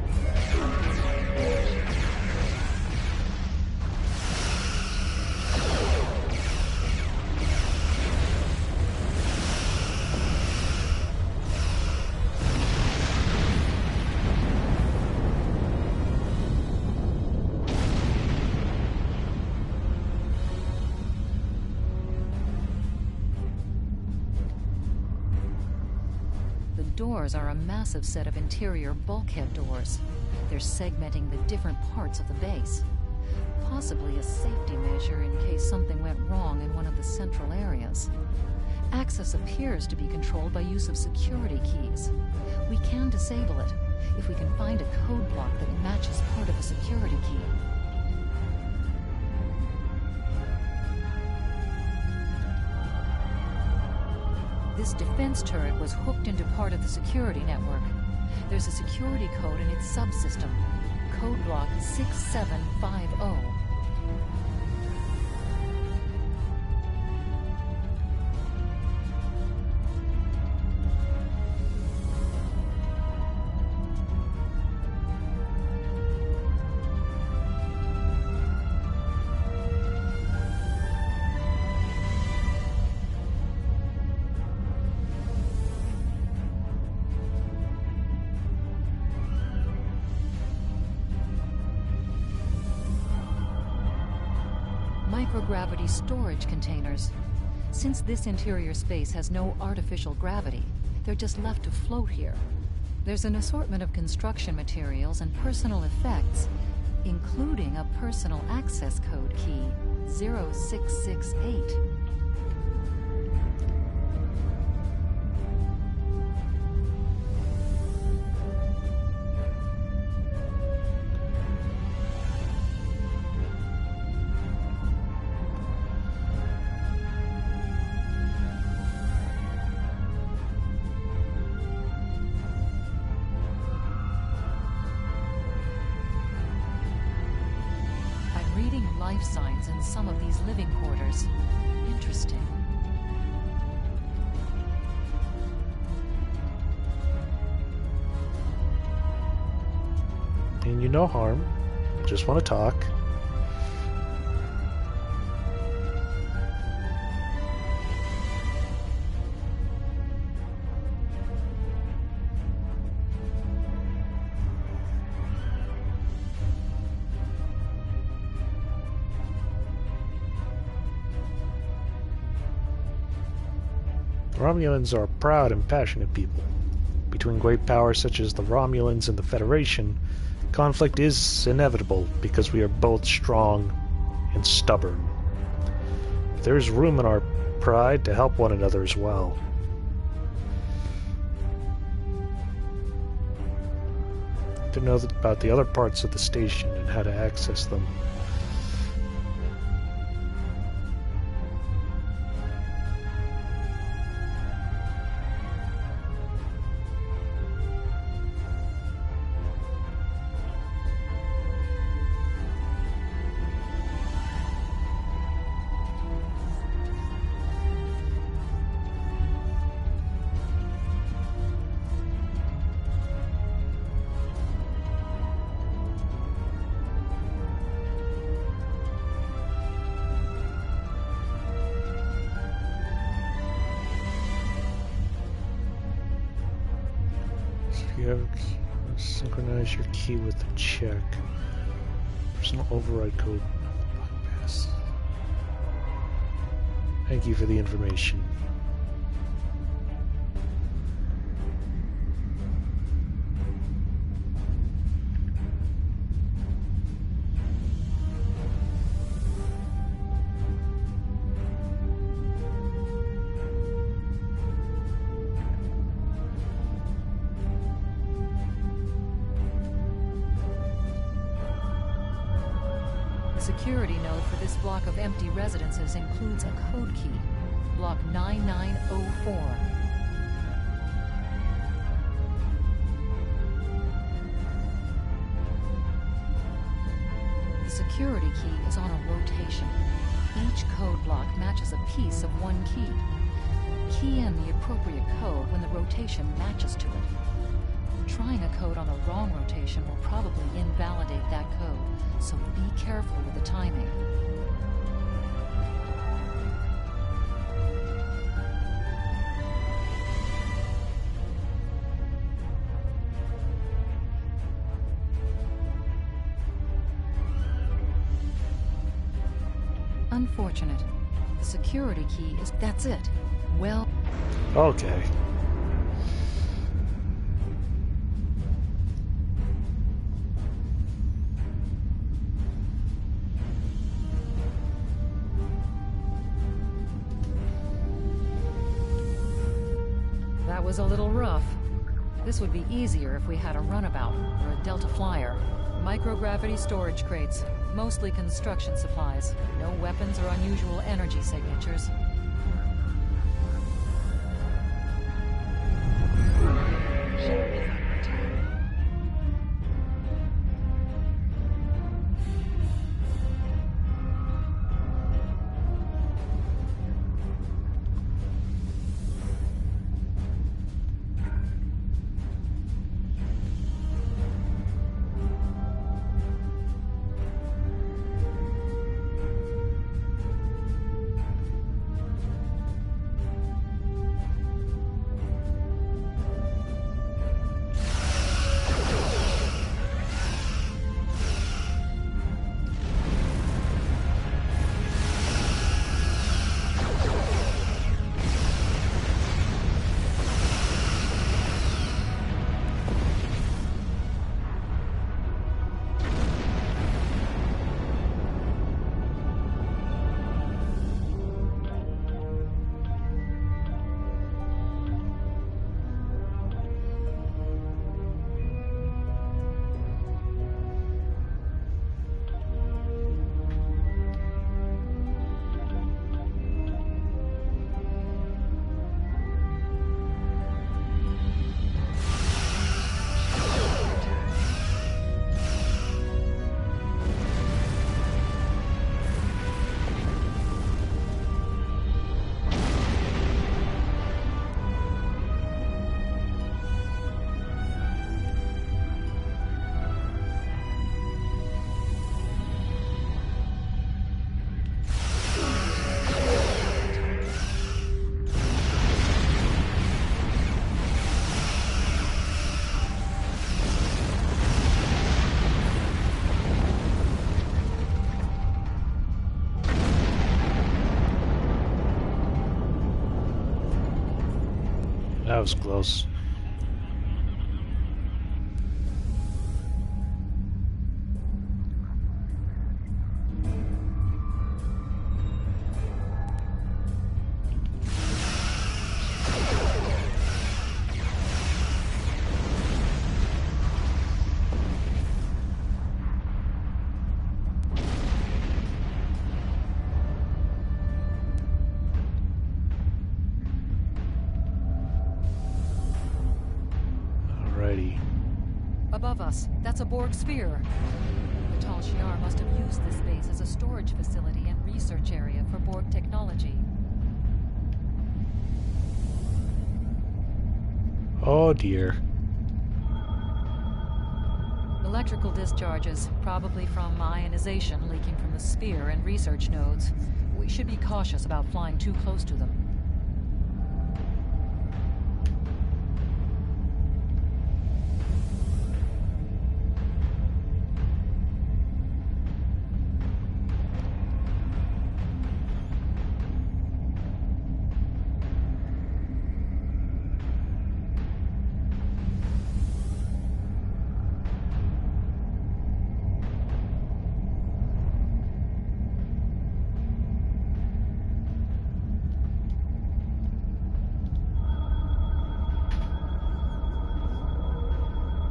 Doors are a massive set of interior bulkhead doors. They're segmenting the different parts of the base. Possibly a safety measure in case something went wrong in one of the central areas. Access appears to be controlled by use of security keys. We can disable it if we can find a code block that matches part of a security key. This defense turret was hooked into part of the security network. There's a security code in its subsystem. Code block 6750. microgravity storage containers. Since this interior space has no artificial gravity, they're just left to float here. There's an assortment of construction materials and personal effects, including a personal access code key, 0668. Life signs in some of these living quarters. Interesting. And you no harm. Just want to talk. Romulans are proud and passionate people. Between great powers such as the Romulans and the Federation, conflict is inevitable because we are both strong and stubborn. There is room in our pride to help one another as well. To know about the other parts of the station and how to access them. You have synchronize your key with the check. Personal override code. Pass. Thank you for the information. Security node for this block of empty residences includes a code key, block 9904. The security key is on a rotation. Each code block matches a piece of one key. Key in the appropriate code when the rotation matches to it. Trying a code on the wrong rotation will probably invalidate that code, so be careful with the timing. Unfortunate. The security key is... that's it. Well... Okay. That was a little rough. This would be easier if we had a runabout or a Delta Flyer. Microgravity storage crates, mostly construction supplies. No weapons or unusual energy signatures. That was close. Above us, that's a Borg sphere. The Tal Shiar must have used this base as a storage facility and research area for Borg technology. Oh dear. Electrical discharges, probably from ionization leaking from the sphere and research nodes. We should be cautious about flying too close to them.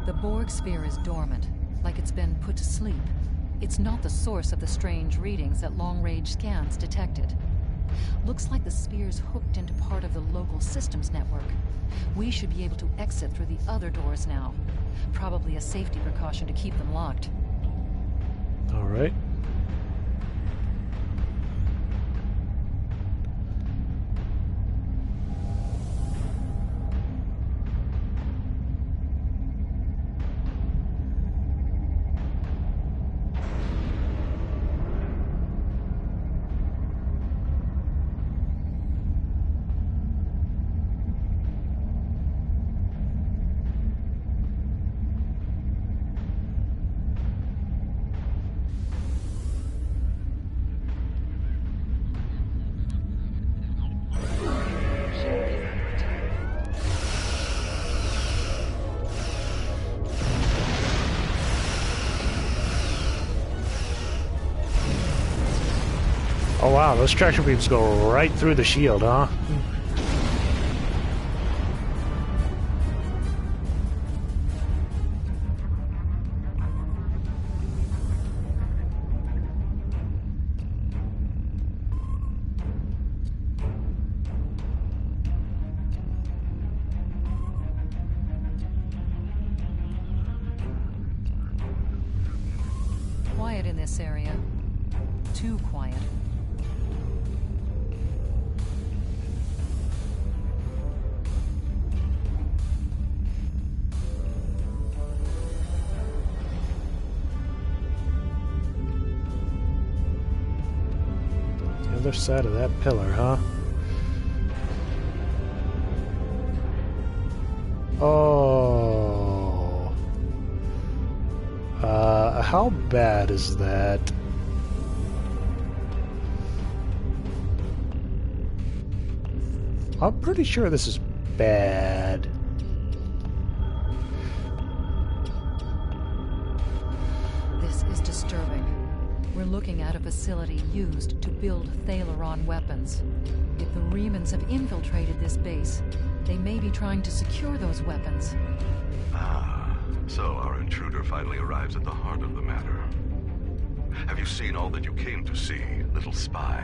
The Borg sphere is dormant, like it's been put to sleep. It's not the source of the strange readings that long-range scans detected. Looks like the sphere's hooked into part of the local systems network. We should be able to exit through the other doors now. Probably a safety precaution to keep them locked. All right. Oh wow, those tractor beams go right through the shield, huh? Quiet in this area. Too quiet. Other side of that pillar, huh? Oh. How bad is that? I'm pretty sure this is bad. This is disturbing. We're looking at a facility used to build Thalaron weapons. If the Remans have infiltrated this base, they may be trying to secure those weapons. Ah, so our intruder finally arrives at the heart of the matter. Have you seen all that you came to see, little spy?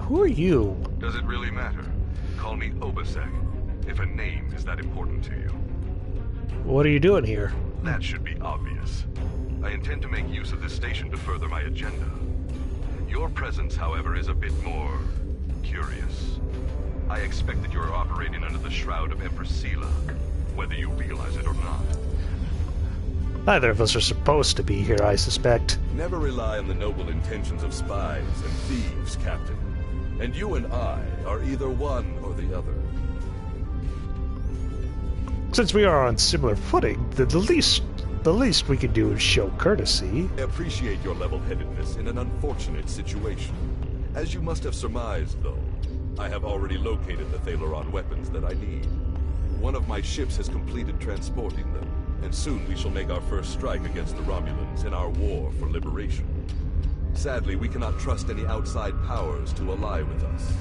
Who are you? Does it really matter? Call me Obasek, if a name is that important to you. What are you doing here? That should be obvious. I intend to make use of this station to further my agenda. Your presence, however, is a bit more curious. I expect that you are operating under the shroud of Empress Sela, whether you realize it or not. Neither of us are supposed to be here, I suspect. Never rely on the noble intentions of spies and thieves, Captain. And you and I are either one or the other. Since we are on similar footing, the least we can do is show courtesy. I appreciate your level-headedness in an unfortunate situation. As you must have surmised, though, I have already located the Thalaron weapons that I need. One of my ships has completed transporting them, and soon we shall make our first strike against the Romulans in our war for liberation. Sadly, we cannot trust any outside powers to ally with us.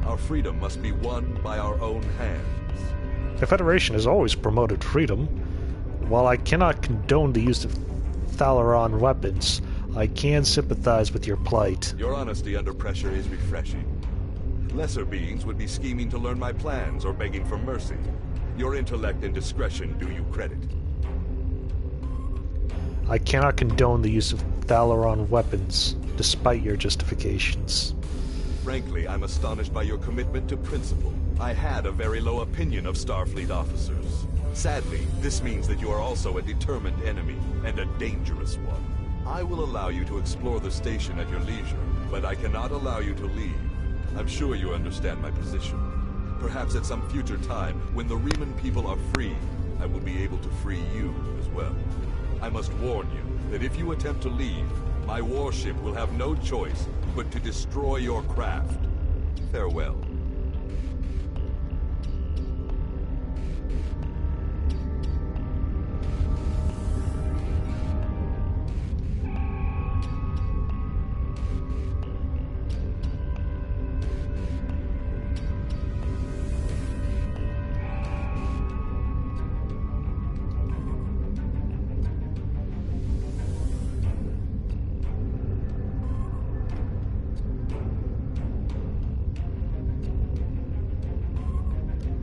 Our freedom must be won by our own hands. The Federation has always promoted freedom. While I cannot condone the use of Thalaron weapons, I can sympathize with your plight. Your honesty under pressure is refreshing. Lesser beings would be scheming to learn my plans or begging for mercy. Your intellect and discretion do you credit. I cannot condone the use of Thalaron weapons, despite your justifications. Frankly, I'm astonished by your commitment to principle. I had a very low opinion of Starfleet officers. Sadly, this means that you are also a determined enemy, and a dangerous one. I will allow you to explore the station at your leisure, but I cannot allow you to leave. I'm sure you understand my position. Perhaps at some future time, when the Riemann people are free, I will be able to free you as well. I must warn you that if you attempt to leave, my warship will have no choice but to destroy your craft. Farewell.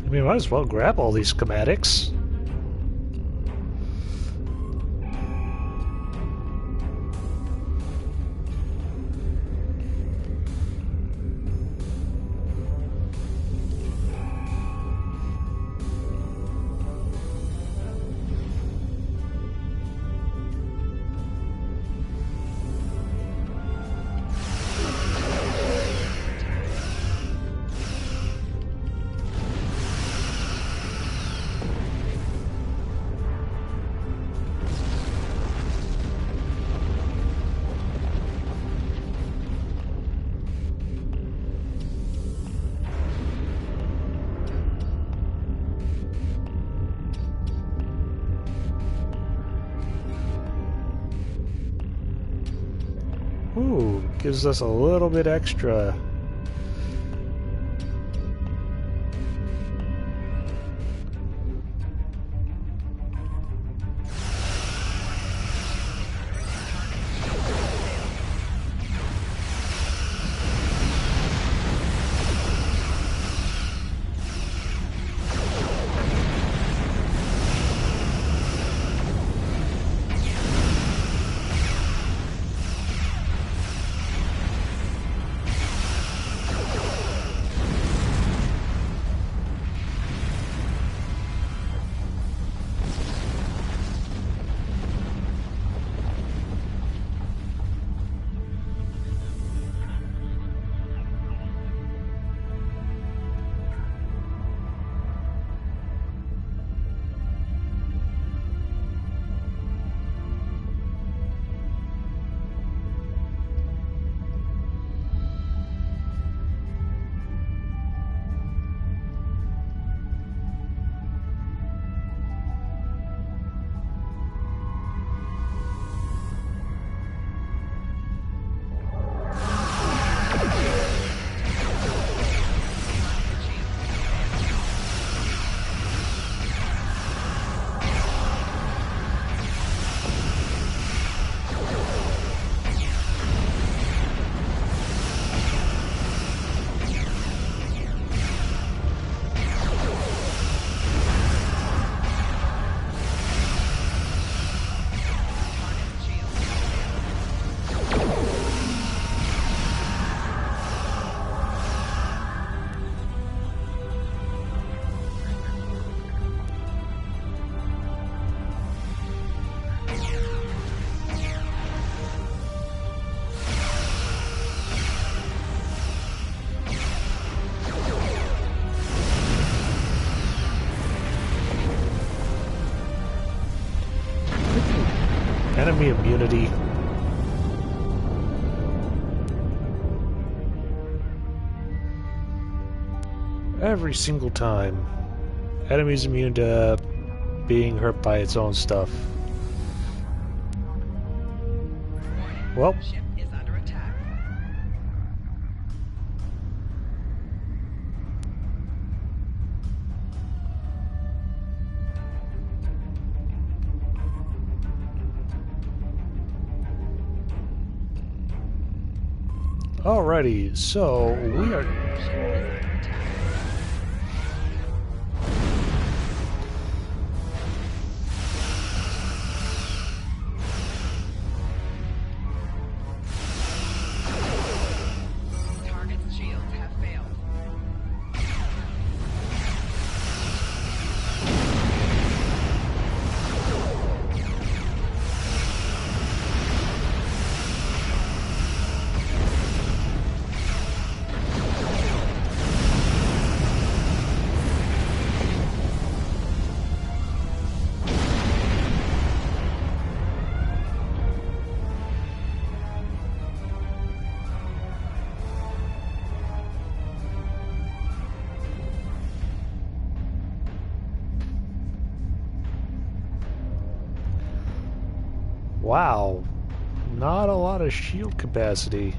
I mean, might as well grab all these schematics. Ooh, gives us a little bit extra. Enemy immunity. Every single time. Enemy's immune to being hurt by its own stuff. Well. Ship is under attack. Alrighty, so we are. Target's shields have failed. Wow, not a lot of shield capacity.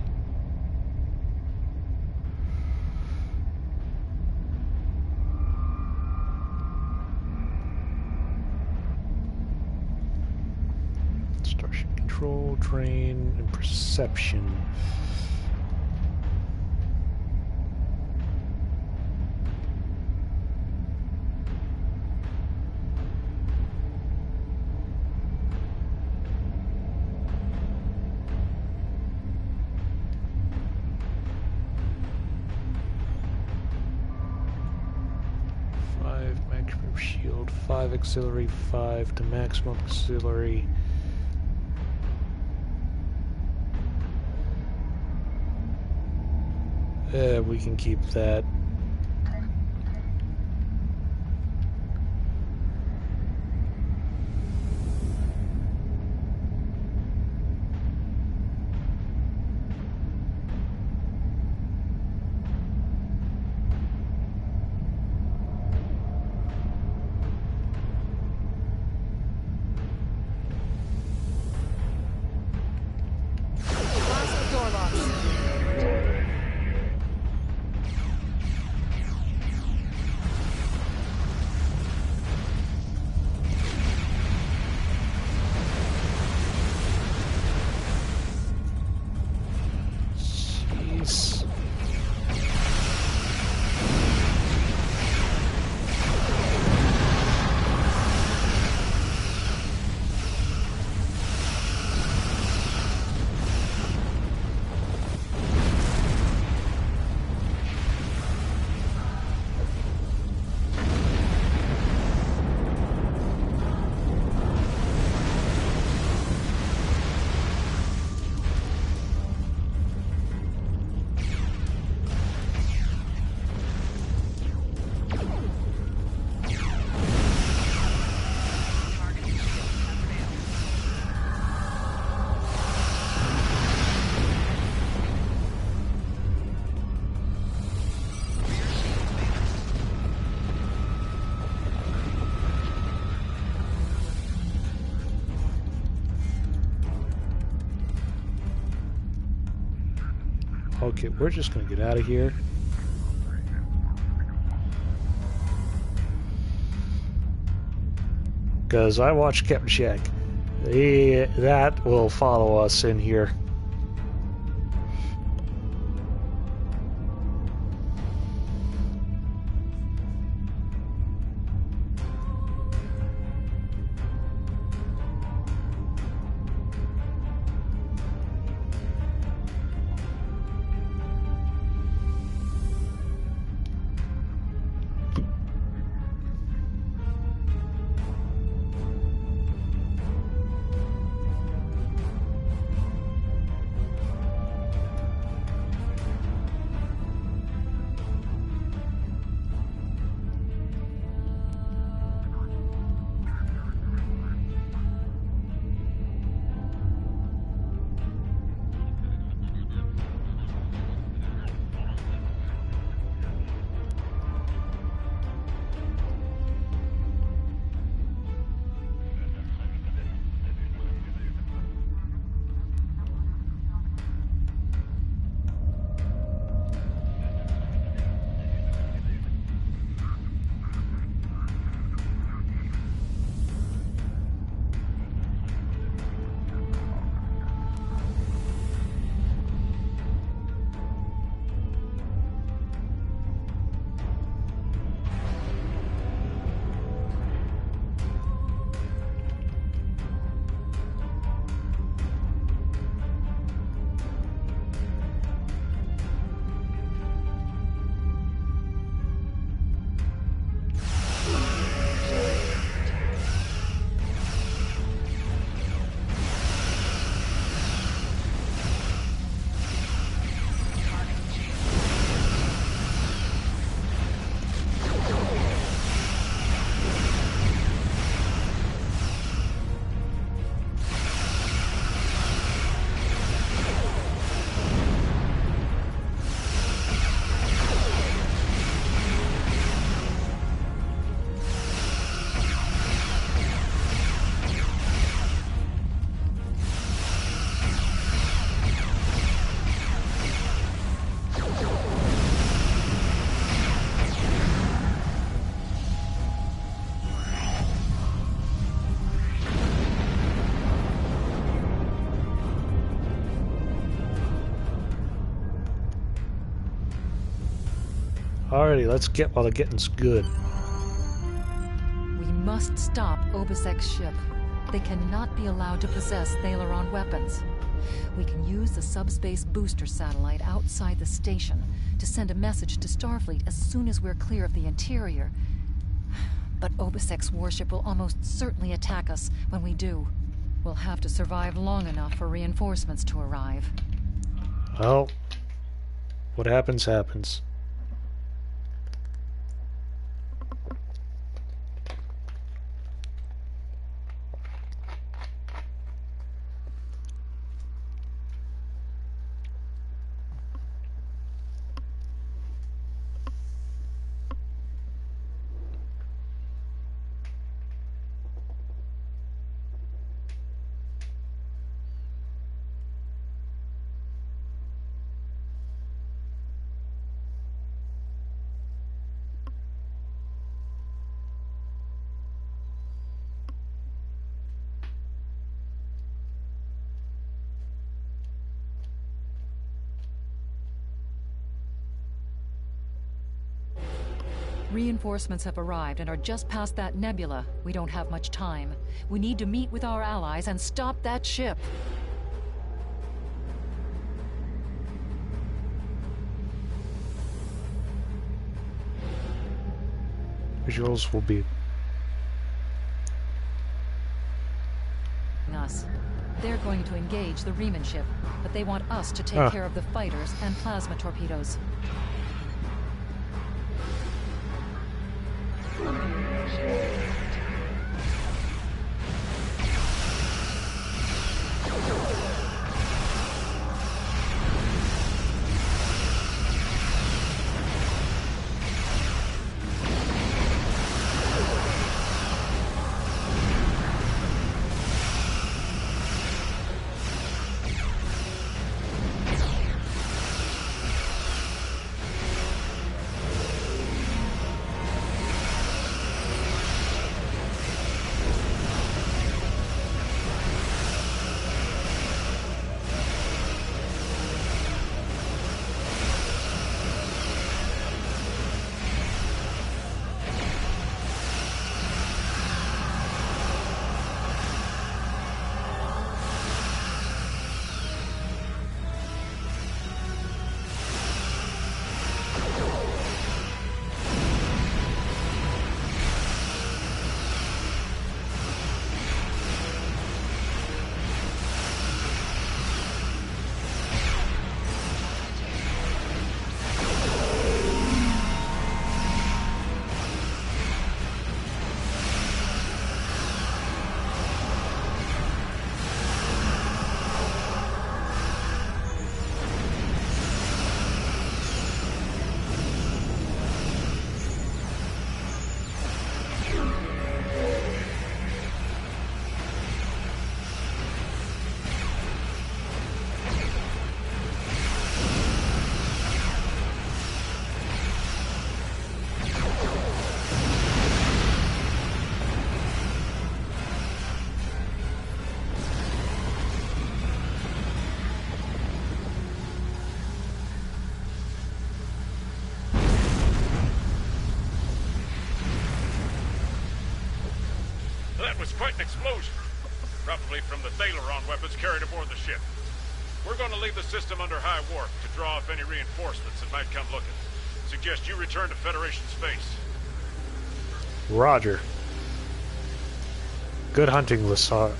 Starship control, train, and perception. Maximum shield, 5 auxiliary, 5 to maximum auxiliary. We can keep that. Okay, we're just gonna get out of here. Because I watched Captain Shack. That will follow us in here. Alrighty, let's get while the getting's good. We must stop Obisek's ship. They cannot be allowed to possess Thalaron weapons. We can use the subspace booster satellite outside the station to send a message to Starfleet as soon as we're clear of the interior. But Obisek's warship will almost certainly attack us when we do. We'll have to survive long enough for reinforcements to arrive. Well, what happens, happens. Reinforcements have arrived and are just past that nebula. We don't have much time. We need to meet with our allies and stop that ship. Visuals will be... us. They're going to engage the Riemann ship, but they want us to take care of the fighters and plasma torpedoes. That was quite an explosion. Probably from the Thalaron weapons carried aboard the ship. We're going to leave the system under high warp to draw off any reinforcements that might come looking. Suggest you return to Federation space. Roger. Good hunting, Larsa.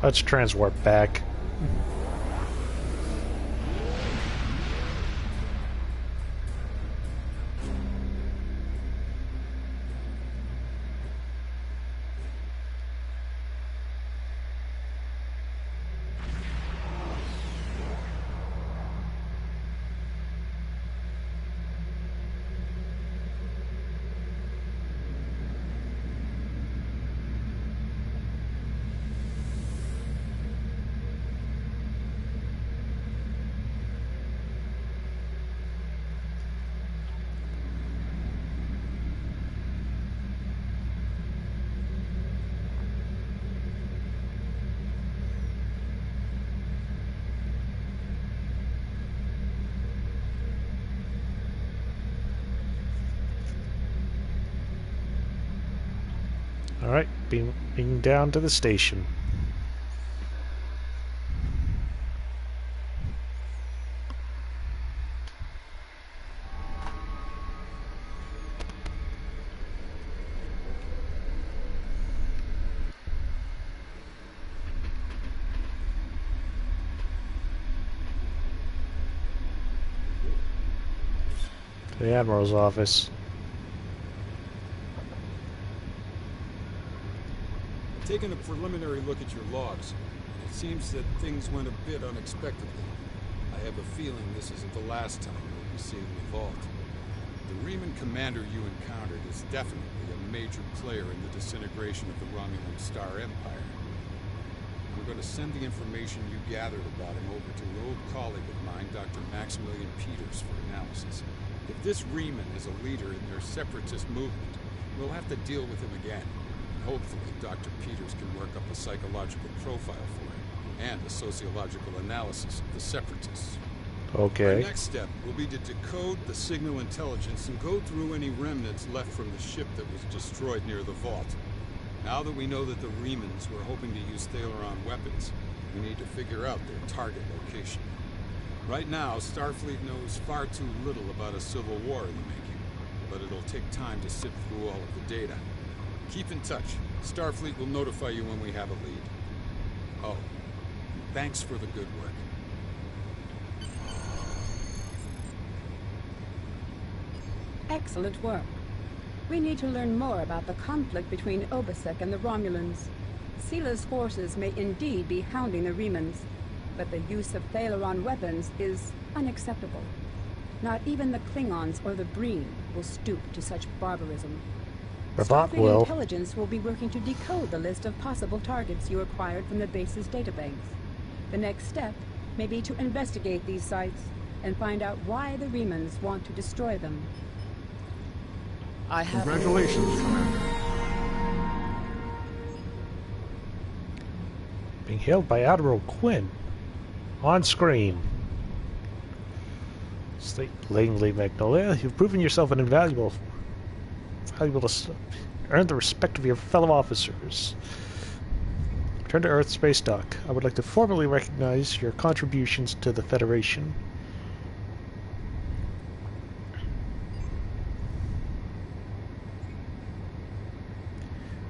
Let's transwarp back. Alright, beaming down to the station. To the Admiral's office. Taking a preliminary look at your logs, it seems that things went a bit unexpectedly. I have a feeling this isn't the last time we'll be seeing the vault. The Riemann commander you encountered is definitely a major player in the disintegration of the Romulan Star Empire. I'm going to send the information you gathered about him over to an old colleague of mine, Dr. Maximilian Peters, for analysis. If this Riemann is a leader in their separatist movement, we'll have to deal with him again. Hopefully, Dr. Peters can work up a psychological profile for him, and a sociological analysis of the Separatists. Okay. Our next step will be to decode the signal intelligence and go through any remnants left from the ship that was destroyed near the vault. Now that we know that the Riemanns were hoping to use Thaleron weapons, we need to figure out their target location. Right now, Starfleet knows far too little about a civil war in the making, but it'll take time to sift through all of the data. Keep in touch. Starfleet will notify you when we have a lead. Oh, thanks for the good work. Excellent work. We need to learn more about the conflict between Obisek and the Romulans. Sila's forces may indeed be hounding the Riemanns, but the use of Thaleron weapons is unacceptable. Not even the Klingons or the Breen will stoop to such barbarism. Starfleet intelligence will be working to decode the list of possible targets you acquired from the base's databanks. The next step may be to investigate these sites and find out why the Riemanns want to destroy them. Congratulations, Commander. Being hailed by Admiral Quinn. On screen. State Langley Magnolia, you've proven yourself an valuable to earn the respect of your fellow officers. Return to Earth Space Dock. I would like to formally recognize your contributions to the Federation.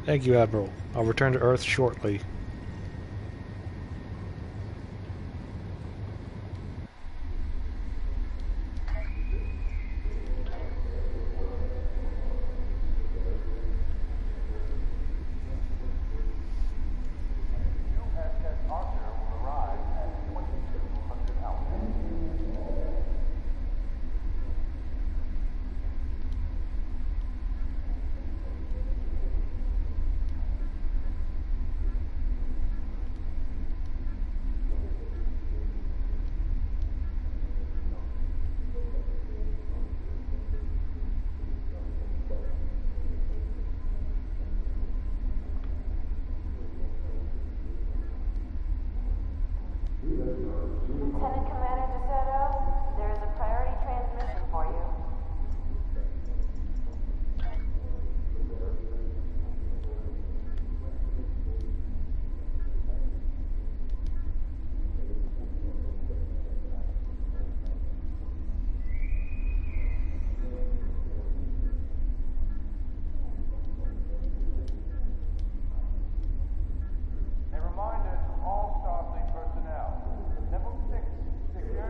Thank you, Admiral. I'll return to Earth shortly. Lieutenant Commander DeSoto, there is a priority transmission for you. A reminder to all Starfleet personnel. Level 6 security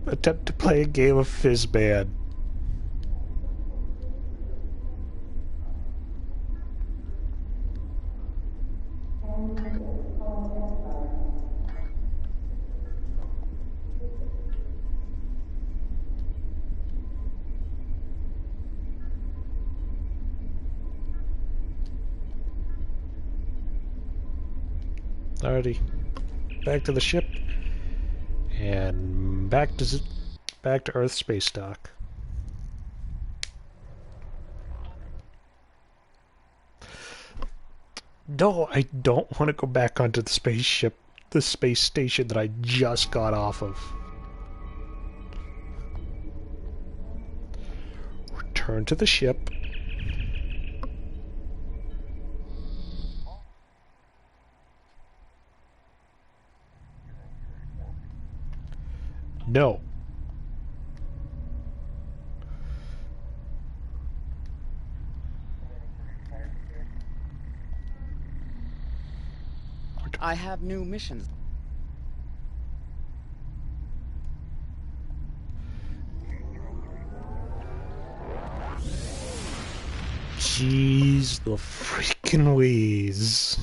Attempt to play a game of Fizzman. Alrighty, back to the ship, and back to Earth space dock. No, I don't want to go back onto the spaceship, the space station that I just got off of. Return to the ship. No. I have new missions. Jeez, the freaking Louise.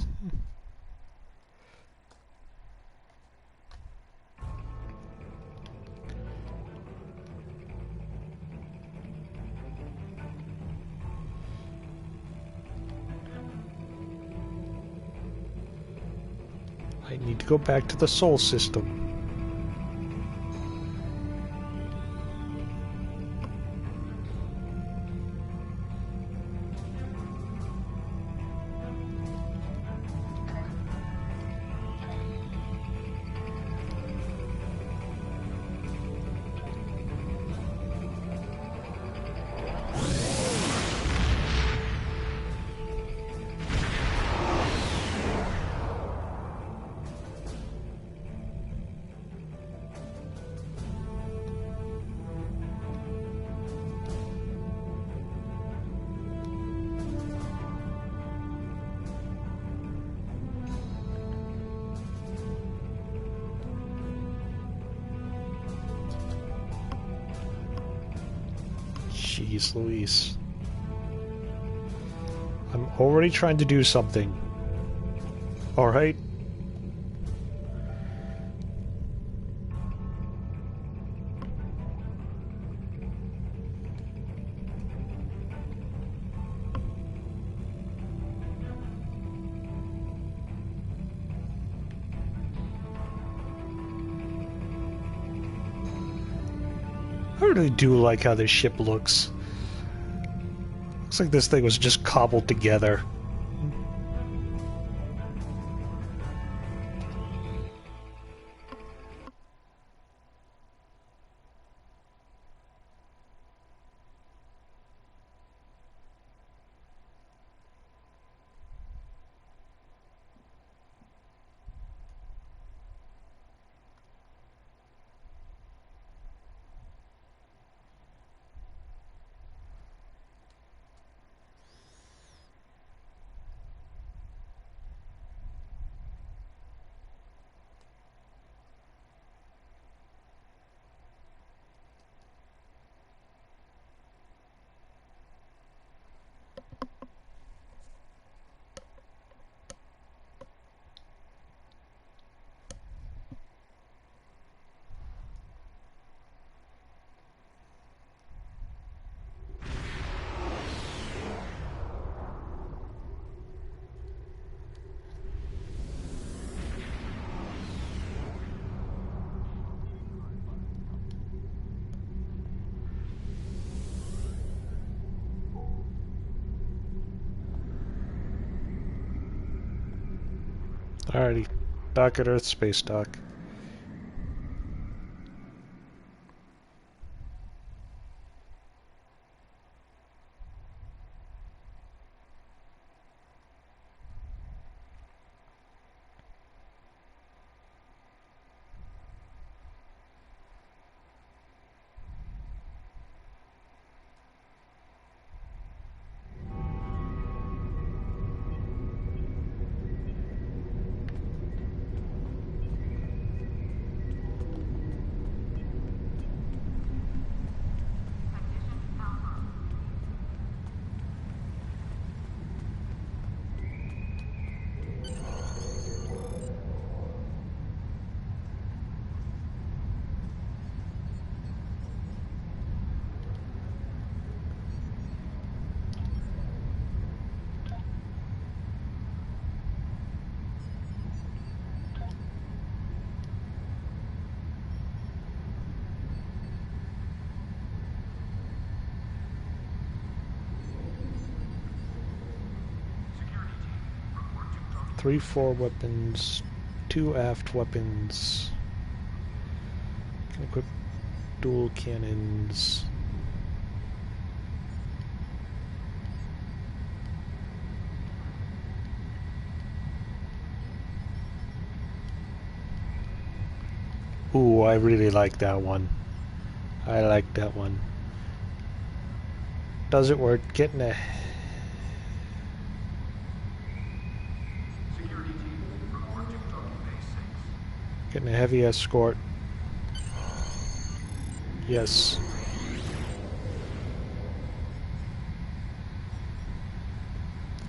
I need to go back to the Sol system. Jeez Louise. I'm already trying to do something. Alright. I really do like how this ship looks. Looks like this thing was just cobbled together. Alrighty, back at Earth space dock. 3 forward weapons, 2 aft weapons. Can equip dual cannons. Ooh, I really like that one. I like that one. Does it work? Getting a heavy escort. Yes.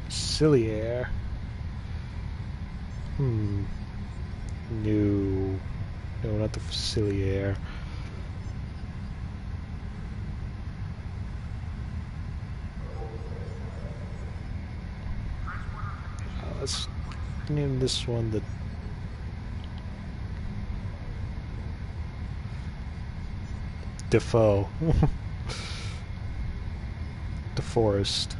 Silly air. No. No, not the silly air. Let's name this one the Defoe. The Forest.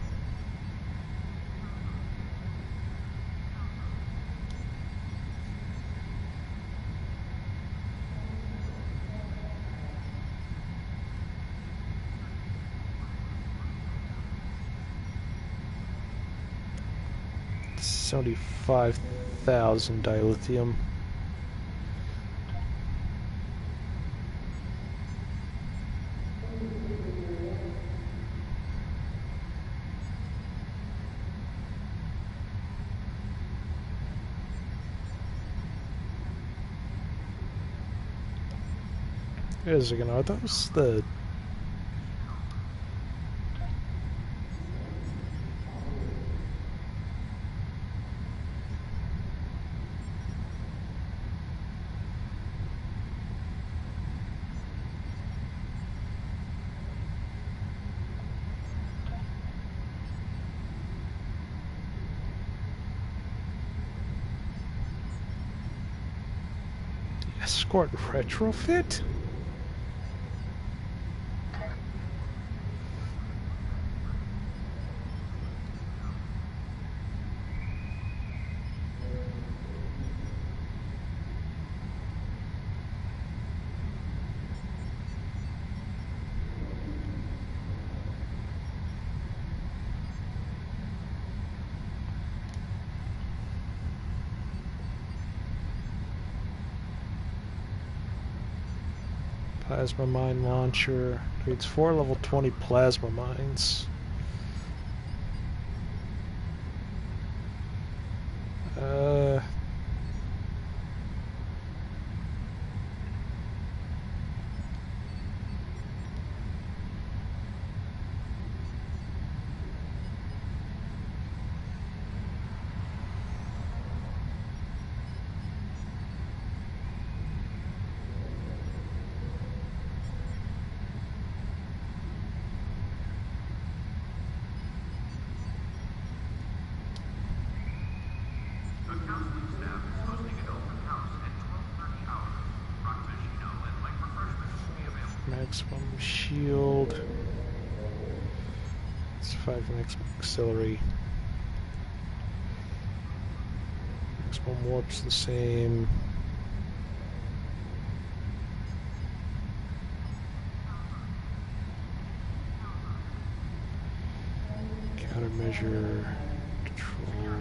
$75,000 dilithium. Wait a second, are those the... Escort retrofit? Plasma mine launcher creates 4 level 20 plasma mines. Maximum shield. It's 5 maximum auxiliary. Maximum warp's the same. Countermeasure control.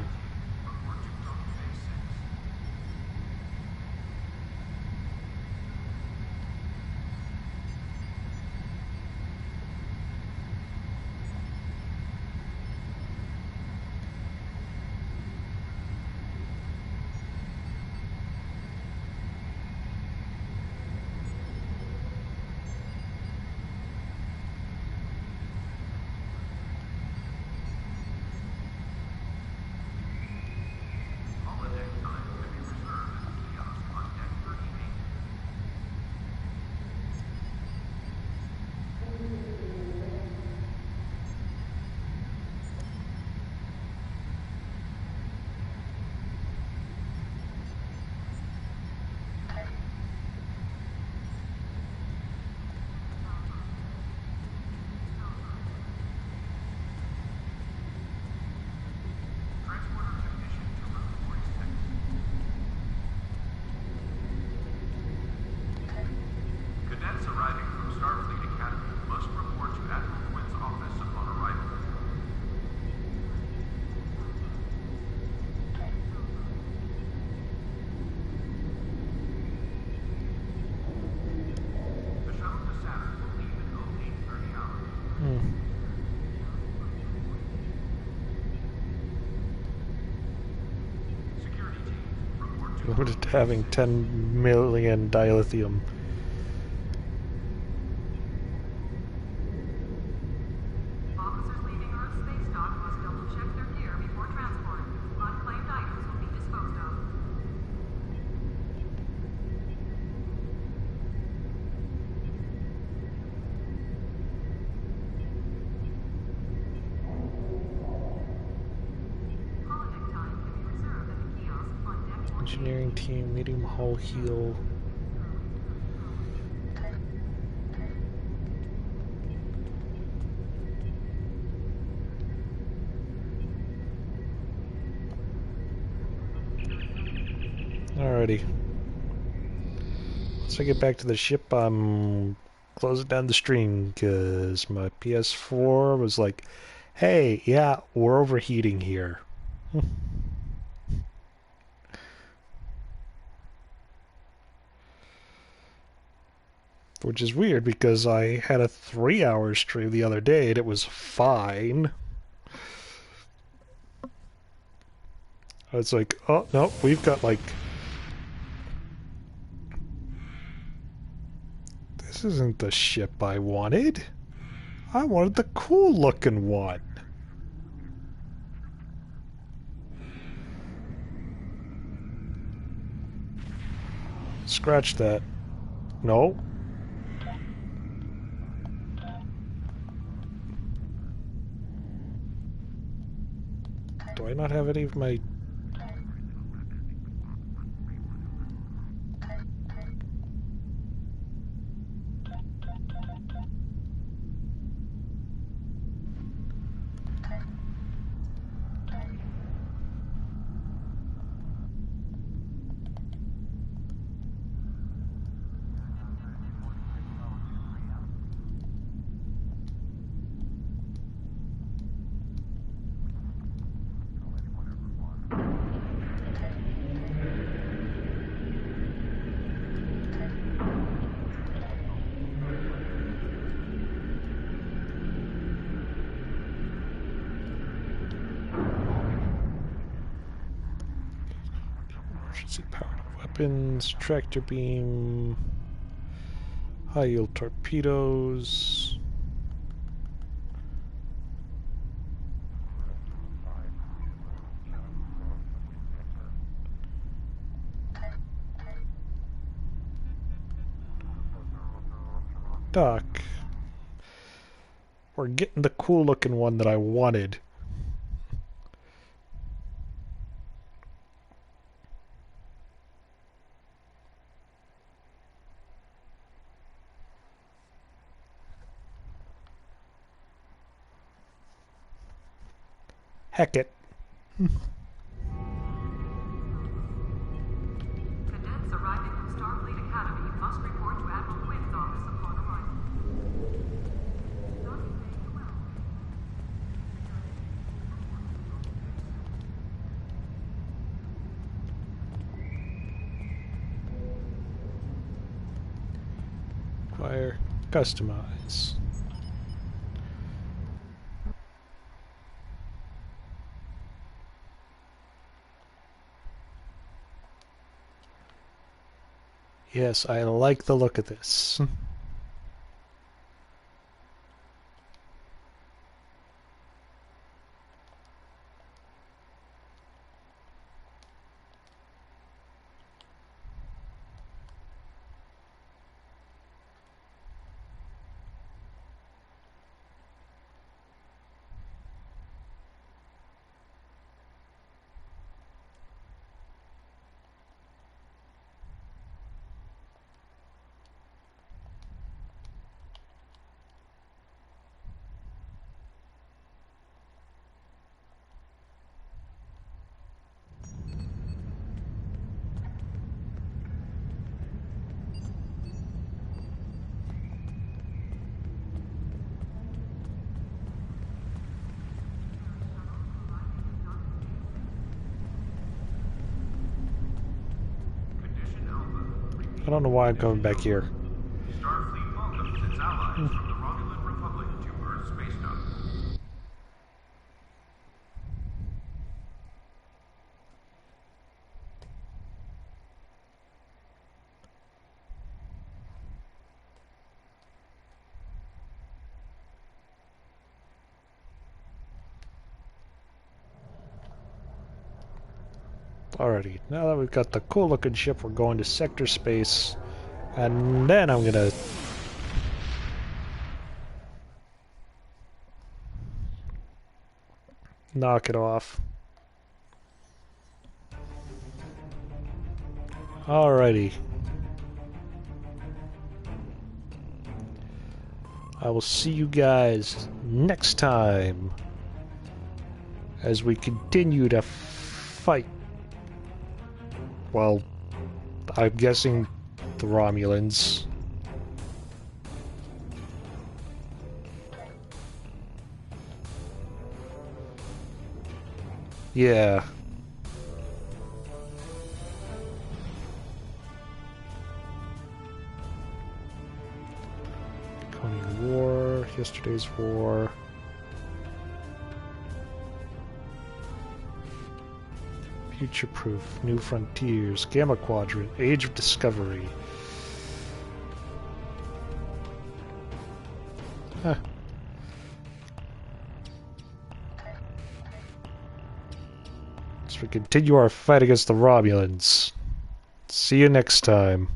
Limited to having 10 million dilithium. Officers leaving Earth space dock must double-check their gear before transport. Unclaimed items will be disposed of. Engineering team, medium hull heel. Alrighty. Once I get back to the ship, I'm closing down the stream because my PS4 was like, hey, yeah, we're overheating here. Which is weird because I had a 3-hour stream the other day and it was fine. I was like, oh, no, we've got like... This isn't the ship I wanted. I wanted the cool looking one. Scratch that. No. Do I not have any of my... Emergency powered weapons, tractor beam, high yield torpedoes. Doc, we're getting the cool looking one that I wanted. Heck it. Cadets arriving from Starfleet Academy must report to Admiral Quinn's office upon arrival. Acquire, customize. Yes, I like the look of this. I don't know why I'm coming back here. Starfleet welcomes its allies from the Romulan Republic to Earth space dock. Alrighty, now that we've got the cool looking ship, we're going to sector space, and then I'm gonna knock it off. Alrighty. I will see you guys next time as we continue to fight. Well, I'm guessing the Romulans. Yeah. Draconian War, yesterday's war. Future-proof, New Frontiers, Gamma Quadrant, Age of Discovery. Huh. As we continue our fight against the Romulans. See you next time.